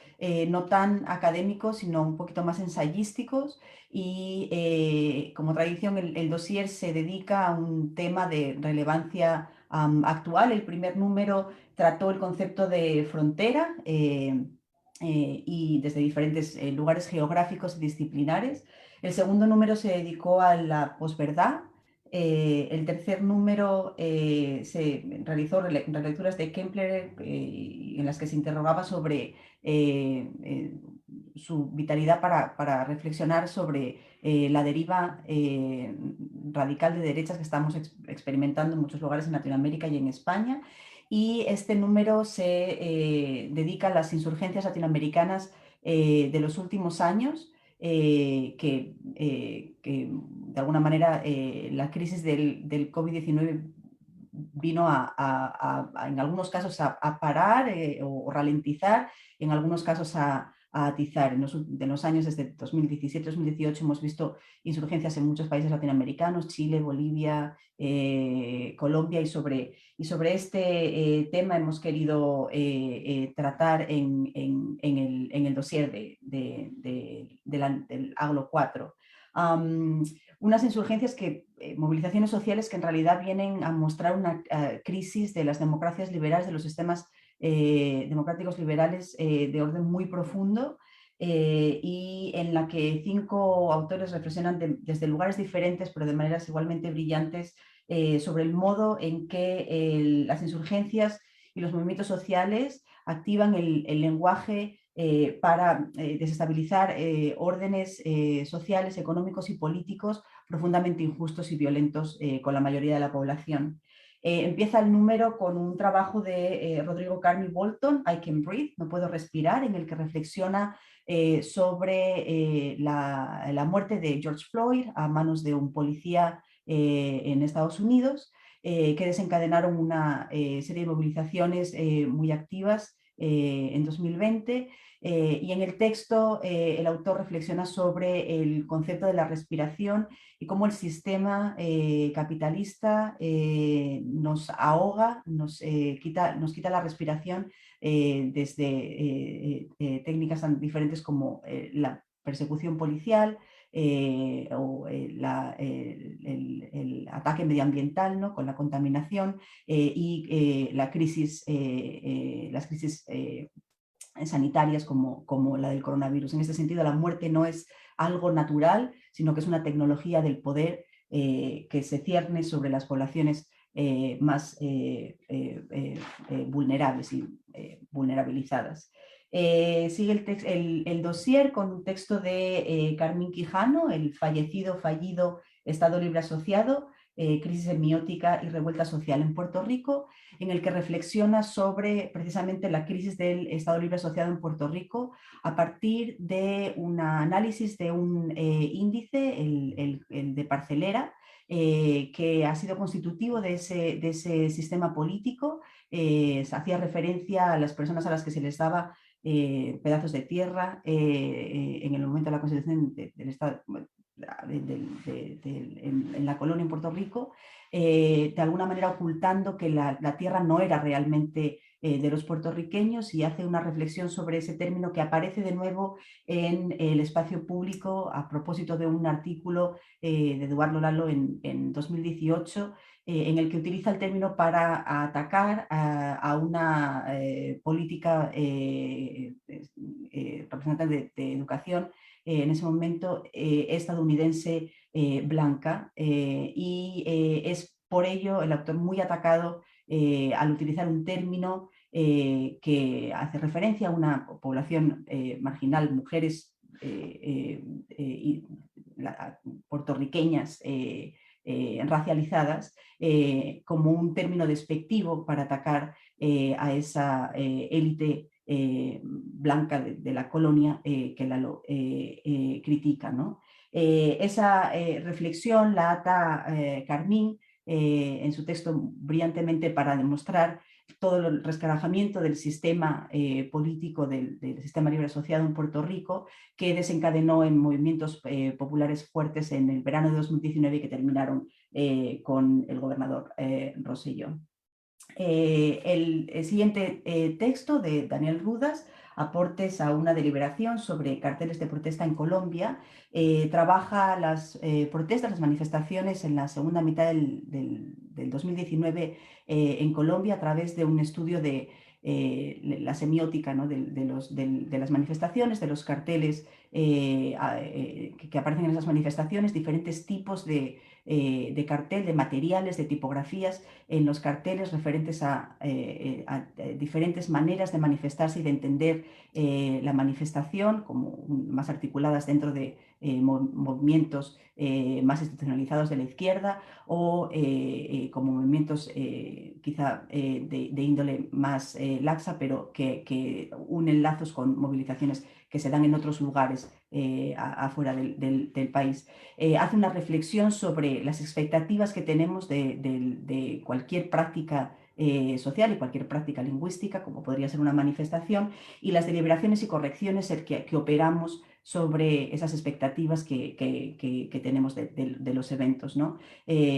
no tan académicos, sino un poquito más ensayísticos. Y como tradición, el dossier se dedica a un tema de relevancia actual. El primer número trató el concepto de frontera y desde diferentes lugares geográficos y disciplinares. El segundo número se dedicó a la posverdad. El tercer número se realizó relecturas de Kempler en las que se interrogaba sobre su vitalidad para reflexionar sobre la deriva radical de derechas que estamos experimentando en muchos lugares en Latinoamérica y en España. Y este número se dedica a las insurgencias latinoamericanas de los últimos años, que de alguna manera la crisis del COVID-19 vino en algunos casos a parar o ralentizar, en algunos casos a atizar. En los años desde 2017-2018 hemos visto insurgencias en muchos países latinoamericanos, Chile, Bolivia, Colombia, y sobre este tema hemos querido tratar en el dossier del Aglo 4. Unas insurgencias movilizaciones sociales que en realidad vienen a mostrar una crisis de las democracias liberales, de los sistemas democráticos liberales de orden muy profundo, y en la que 5 autores reflexionan desde lugares diferentes, pero de maneras igualmente brillantes, sobre el modo en que las insurgencias y los movimientos sociales activan el lenguaje para desestabilizar órdenes sociales, económicos y políticos profundamente injustos y violentos con la mayoría de la población. Empieza el número con un trabajo de Rodrigo Carmi Bolton, I Can Breathe, No puedo respirar, en el que reflexiona sobre la muerte de George Floyd a manos de un policía en Estados Unidos, que desencadenaron una serie de movilizaciones muy activas en 2020. Y en el texto el autor reflexiona sobre el concepto de la respiración y cómo el sistema capitalista nos ahoga, nos quita la respiración desde técnicas tan diferentes como la persecución policial, o el ataque medioambiental, ¿no?, con la contaminación y las crisis sanitarias como la del coronavirus. En este sentido, la muerte no es algo natural, sino que es una tecnología del poder que se cierne sobre las poblaciones más vulnerables y vulnerabilizadas. Sigue el dossier con un texto de Carmín Quijano, el fallido Estado Libre Asociado, crisis semiótica y revuelta social en Puerto Rico, en el que reflexiona sobre precisamente la crisis del Estado Libre Asociado en Puerto Rico a partir de un análisis de un índice, el de Parcelera, que ha sido constitutivo de ese sistema político. Hacía referencia a las personas a las que se les daba pedazos de tierra en el momento de la constitución del Estado, en la colonia en Puerto Rico, de alguna manera ocultando que la tierra no era realmente de los puertorriqueños, y hace una reflexión sobre ese término que aparece de nuevo en el espacio público a propósito de un artículo de Eduardo Lalo en 2018, en el que utiliza el término para atacar a una política representante de educación en ese momento estadounidense blanca, y es por ello el autor muy atacado al utilizar un término que hace referencia a una población marginal, mujeres puertorriqueñas racializadas, como un término despectivo para atacar a esa élite blanca de la colonia que Lalo critica, ¿no? Esa reflexión la ata Carmín en su texto brillantemente para demostrar todo el resquebrajamiento del sistema político del sistema libre asociado en Puerto Rico, que desencadenó en movimientos populares fuertes en el verano de 2019 y que terminaron con el gobernador Rosselló. El siguiente texto de Daniel Rudas, Aportes a una deliberación sobre carteles de protesta en Colombia, trabaja las protestas, las manifestaciones en la segunda mitad del 2019 en Colombia a través de un estudio de la semiótica, ¿no?, de las manifestaciones, de los carteles que aparecen en esas manifestaciones, diferentes tipos de cartel, de materiales, de tipografías en los carteles referentes a diferentes maneras de manifestarse y de entender la manifestación, como más articuladas dentro de movimientos más institucionalizados de la izquierda, o como movimientos quizá de índole más laxa, pero que unen lazos con movilizaciones que se dan en otros lugares afuera del país. Hace una reflexión sobre las expectativas que tenemos de cualquier práctica social y cualquier práctica lingüística, como podría ser una manifestación, y las deliberaciones y correcciones que operamos sobre esas expectativas que tenemos de los eventos, ¿no?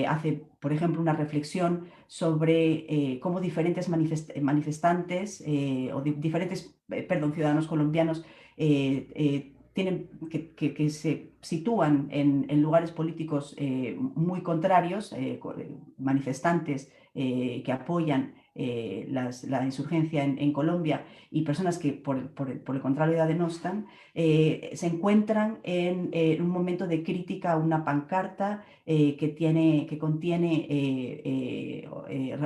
Hace, por ejemplo, una reflexión sobre cómo diferentes manifestantes o diferentes ciudadanos colombianos tienen que se sitúan en lugares políticos muy contrarios, manifestantes que apoyan la insurgencia en Colombia, y personas que por el contrario la denostan, se encuentran en un momento de crítica a una pancarta que contiene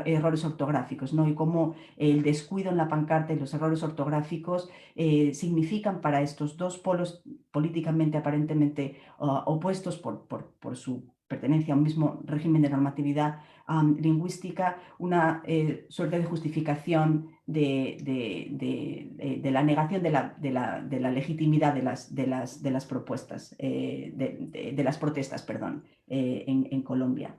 errores ortográficos, ¿no? Y cómo el descuido en la pancarta y los errores ortográficos significan para estos dos polos políticamente aparentemente opuestos por su pertenencia a un mismo régimen de normatividad lingüística, una suerte de justificación de la negación de la legitimidad de las propuestas, de las protestas, perdón, en Colombia.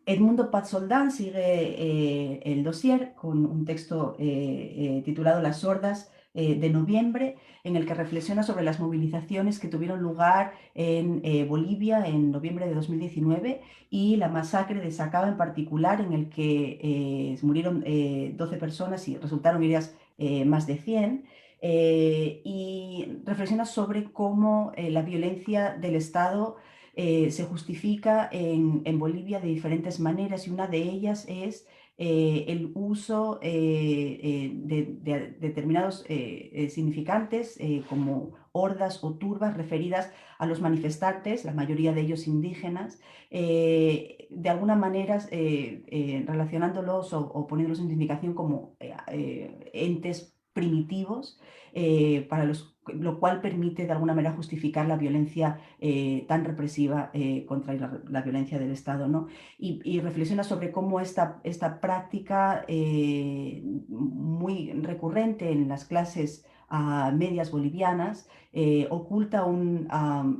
Edmundo Paz Soldán sigue el dossier con un texto titulado Las sordas, de noviembre, en el que reflexiona sobre las movilizaciones que tuvieron lugar en Bolivia en noviembre de 2019 y la masacre de Sacaba en particular, en el que murieron 12 personas y resultaron heridas más de 100. Y reflexiona sobre cómo la violencia del Estado se justifica en Bolivia de diferentes maneras, y una de ellas es el uso de determinados significantes como hordas o turbas referidas a los manifestantes, la mayoría de ellos indígenas, de alguna manera relacionándolos o poniéndolos en significación como entes primitivos, lo cual permite de alguna manera justificar la violencia tan represiva contra la violencia del Estado, ¿no? Y reflexiona sobre cómo esta práctica muy recurrente en las clases medias bolivianas oculta un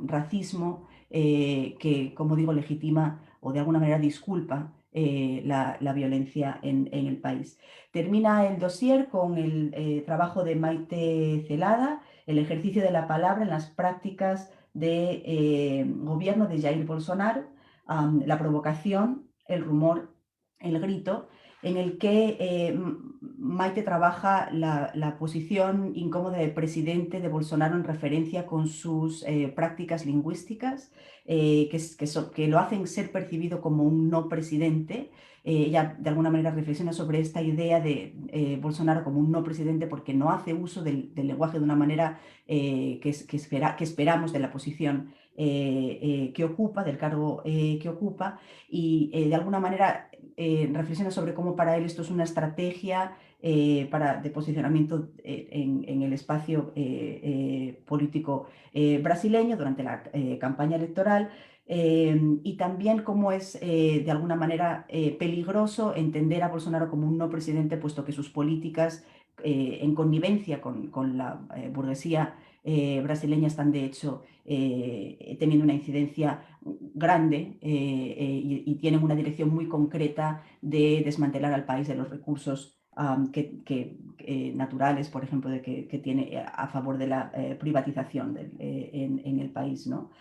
racismo que, como digo, legitima o de alguna manera disculpa la violencia en el país. Termina el dossier con el trabajo de Maite Celada, el ejercicio de la palabra en las prácticas de gobierno de Jair Bolsonaro, la provocación, el rumor, el grito, en el que Maite trabaja la posición incómoda del presidente de Bolsonaro en referencia con sus prácticas lingüísticas, que lo hacen ser percibido como un no presidente. Ella de alguna manera reflexiona sobre esta idea de Bolsonaro como un no presidente porque no hace uso del lenguaje de una manera que esperamos de la posición que ocupa, del cargo que ocupa, y de alguna manera reflexiona sobre cómo para él esto es una estrategia de posicionamiento en el espacio político brasileño durante la campaña electoral. Y también cómo es de alguna manera peligroso entender a Bolsonaro como un no presidente, puesto que sus políticas en connivencia con la burguesía brasileña están de hecho teniendo una incidencia grande y tienen una dirección muy concreta de desmantelar al país de los recursos naturales, por ejemplo, que tiene a favor de la privatización en el país, ¿no?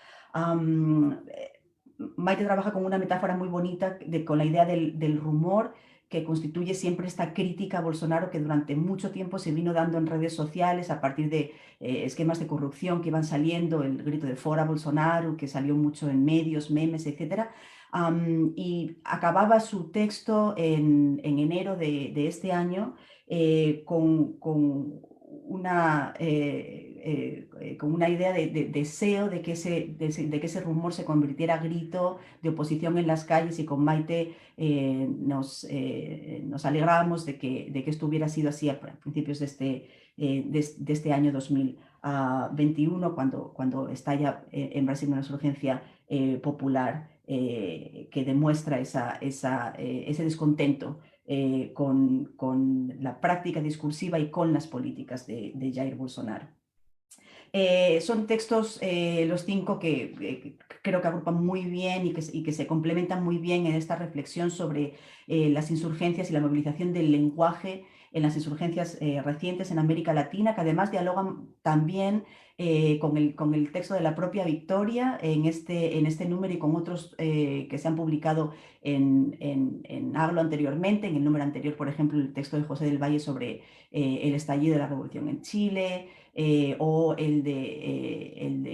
Maite trabaja con una metáfora muy bonita con la idea del rumor, que constituye siempre esta crítica a Bolsonaro que durante mucho tiempo se vino dando en redes sociales a partir de esquemas de corrupción que iban saliendo, el grito de "Fora Bolsonaro", que salió mucho en medios, memes, etc. Y acababa su texto en enero de este año con una idea de deseo de que ese rumor se convirtiera a grito de oposición en las calles, y con Maite nos alegramos de que esto hubiera sido así a principios de este año 2021, cuando estalla en Brasil una insurgencia popular que demuestra ese descontento con la práctica discursiva y con las políticas de Jair Bolsonaro. Son textos, los 5, que creo que agrupan muy bien y que se complementan muy bien en esta reflexión sobre las insurgencias y la movilización del lenguaje en las insurgencias recientes en América Latina, que además dialogan también con el texto de la propia Victoria en este número y con otros que se han publicado en Aglo anteriormente. En el número anterior, por ejemplo, el texto de José del Valle sobre el estallido de la revolución en Chile, o el de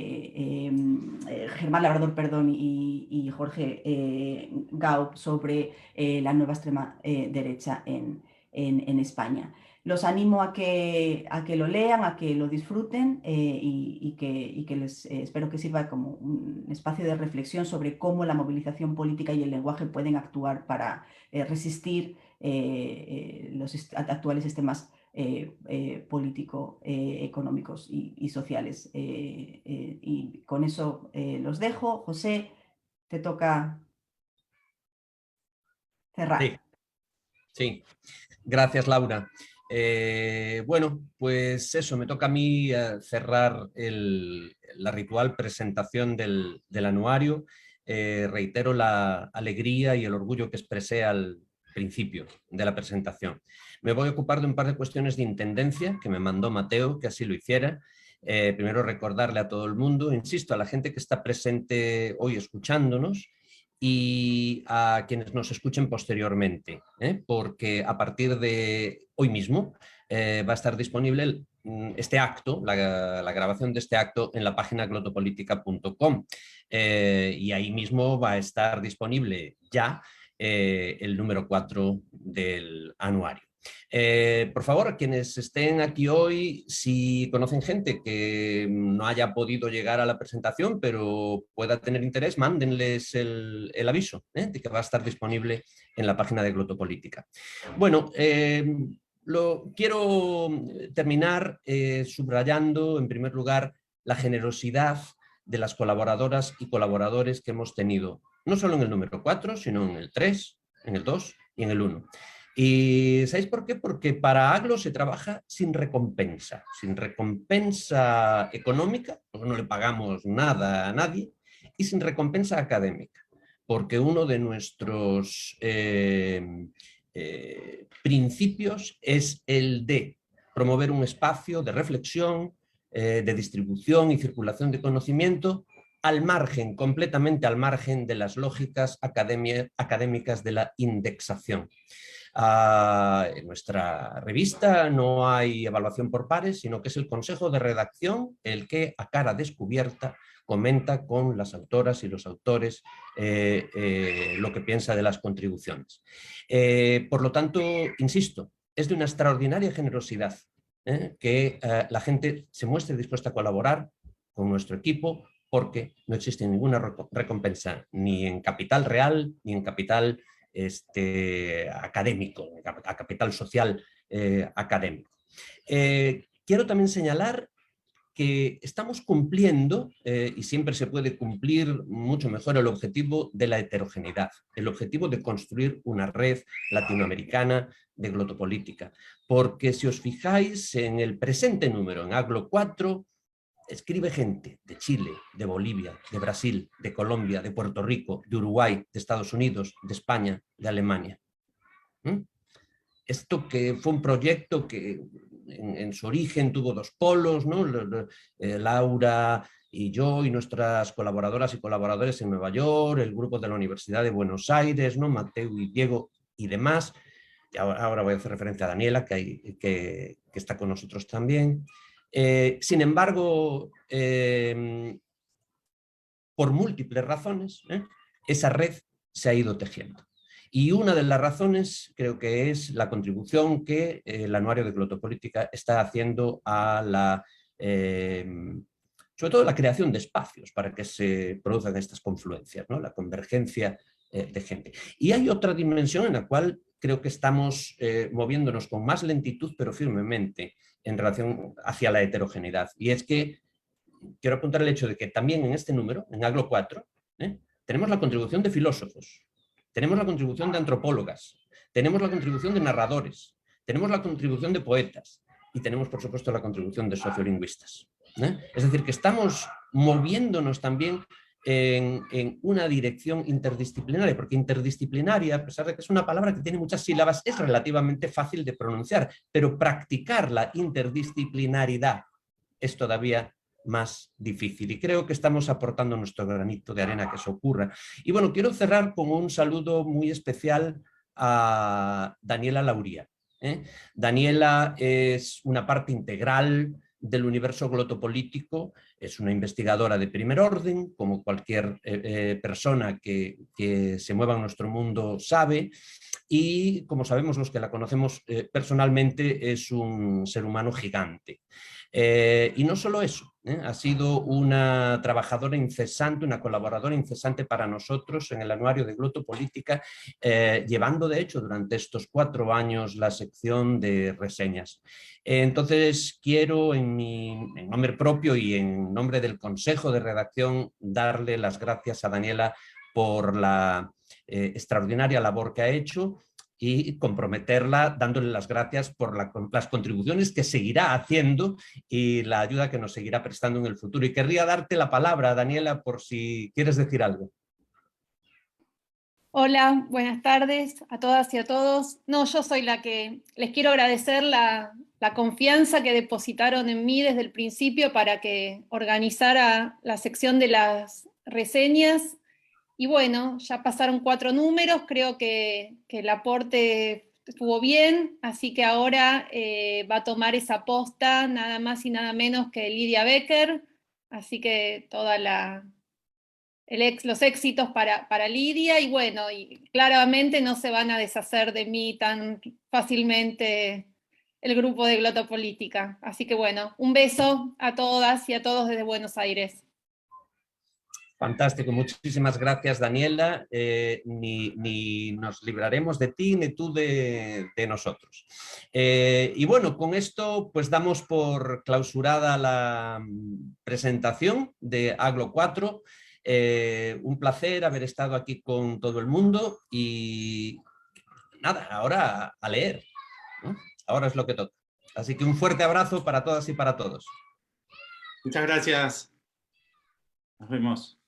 Germán Labrador, perdón, y Jorge Gaup sobre la nueva extrema derecha en España. Los animo a que lo lean, a que lo disfruten y que les espero que sirva como un espacio de reflexión sobre cómo la movilización política y el lenguaje pueden actuar para resistir los actuales sistemas político, económicos y sociales. Y con eso los dejo. José, te toca cerrar. Sí, sí. Gracias, Laura. Bueno, pues eso, me toca a mí cerrar la ritual presentación del anuario. Reitero la alegría y el orgullo que expresé al principio de la presentación. Me voy a ocupar de un par de cuestiones de intendencia que me mandó Mateo, que así lo hiciera. Primero recordarle a todo el mundo, insisto, a la gente que está presente hoy escuchándonos, y a quienes nos escuchen posteriormente, porque a partir de hoy mismo va a estar disponible este acto, la grabación de este acto en la página glotopolitica.com, y ahí mismo va a estar disponible ya el número 4 del anuario. Por favor, quienes estén aquí hoy, si conocen gente que no haya podido llegar a la presentación, pero pueda tener interés, mándenles el aviso de que va a estar disponible en la página de Glotopolítica. Bueno, quiero terminar subrayando, en primer lugar, la generosidad de las colaboradoras y colaboradores que hemos tenido, no solo en el número 4, sino en el 3, en el 2 y en el 1. ¿Y sabéis por qué? Porque para Aglo se trabaja sin recompensa económica, no le pagamos nada a nadie, y sin recompensa académica, porque uno de nuestros principios es el de promover un espacio de reflexión, de distribución y circulación de conocimiento al margen, completamente al margen de las lógicas académicas de la indexación. En nuestra revista no hay evaluación por pares, sino que es el consejo de redacción el que a cara descubierta comenta con las autoras y los autores lo que piensa de las contribuciones. Por lo tanto, insisto, es de una extraordinaria generosidad que la gente se muestre dispuesta a colaborar con nuestro equipo, porque no existe ninguna recompensa, ni en capital real, ni en capital académico, a capital social académico. Quiero también señalar que estamos cumpliendo, y siempre se puede cumplir mucho mejor, el objetivo de la heterogeneidad, el objetivo de construir una red latinoamericana de glotopolítica. Porque si os fijáis en el presente número, en Aglo 4, escribe gente de Chile, de Bolivia, de Brasil, de Colombia, de Puerto Rico, de Uruguay, de Estados Unidos, de España, de Alemania. Esto que fue un proyecto que en su origen tuvo dos polos, ¿no? Laura y yo y nuestras colaboradoras y colaboradores en Nueva York, el grupo de la Universidad de Buenos Aires, ¿no? Mateo y Diego y demás. Y ahora voy a hacer referencia a Daniela, que está con nosotros también. Sin embargo, por múltiples razones, esa red se ha ido tejiendo. Y una de las razones creo que es la contribución que el anuario de Glotopolítica está haciendo a la, sobre todo la creación de espacios para que se produzcan estas confluencias, ¿no? La convergencia de gente. Y hay otra dimensión en la cual creo que estamos moviéndonos con más lentitud, pero firmemente, en relación hacia la heterogeneidad. Y es que quiero apuntar el hecho de que también en este número, en Aglo 4, tenemos la contribución de filósofos, tenemos la contribución de antropólogas, tenemos la contribución de narradores, tenemos la contribución de poetas y tenemos, por supuesto, la contribución de sociolingüistas. Es decir, que estamos moviéndonos también en una dirección interdisciplinaria, porque interdisciplinaria, a pesar de que es una palabra que tiene muchas sílabas, es relativamente fácil de pronunciar, pero practicar la interdisciplinaridad es todavía más difícil, y creo que estamos aportando nuestro granito de arena a que eso ocurra. Y bueno, quiero cerrar con un saludo muy especial a Daniela Lauría. Daniela es una parte integral del universo glotopolítico, es una investigadora de primer orden, como cualquier persona que se mueva en nuestro mundo sabe, y como sabemos los que la conocemos personalmente, es un ser humano gigante. Y no solo eso, ha sido una trabajadora incesante, una colaboradora incesante para nosotros en el anuario de Glotopolítica, llevando de hecho durante estos 4 años la sección de reseñas. Entonces quiero en nombre propio y en nombre del Consejo de Redacción darle las gracias a Daniela por la extraordinaria labor que ha hecho y comprometerla dándole las gracias por las contribuciones que seguirá haciendo y la ayuda que nos seguirá prestando en el futuro. Y querría darte la palabra, Daniela, por si quieres decir algo. Hola, buenas tardes a todas y a todos. No, yo soy la que les quiero agradecer la confianza que depositaron en mí desde el principio para que organizara la sección de las reseñas. Y bueno, ya pasaron 4 números, creo que el aporte estuvo bien, así que ahora va a tomar esa posta nada más y nada menos que Lidia Becker, así que toda los éxitos para Lidia, y bueno, y claramente no se van a deshacer de mí tan fácilmente el grupo de Glotopolítica. Así que bueno, un beso a todas y a todos desde Buenos Aires. Fantástico, muchísimas gracias, Daniela. Ni nos libraremos de ti ni tú de nosotros. Y bueno, con esto pues damos por clausurada la presentación de Aglo 4. Un placer haber estado aquí con todo el mundo y nada, ahora a leer, ¿no? Ahora es lo que toca. Así que un fuerte abrazo para todas y para todos. Muchas gracias. Nos vemos.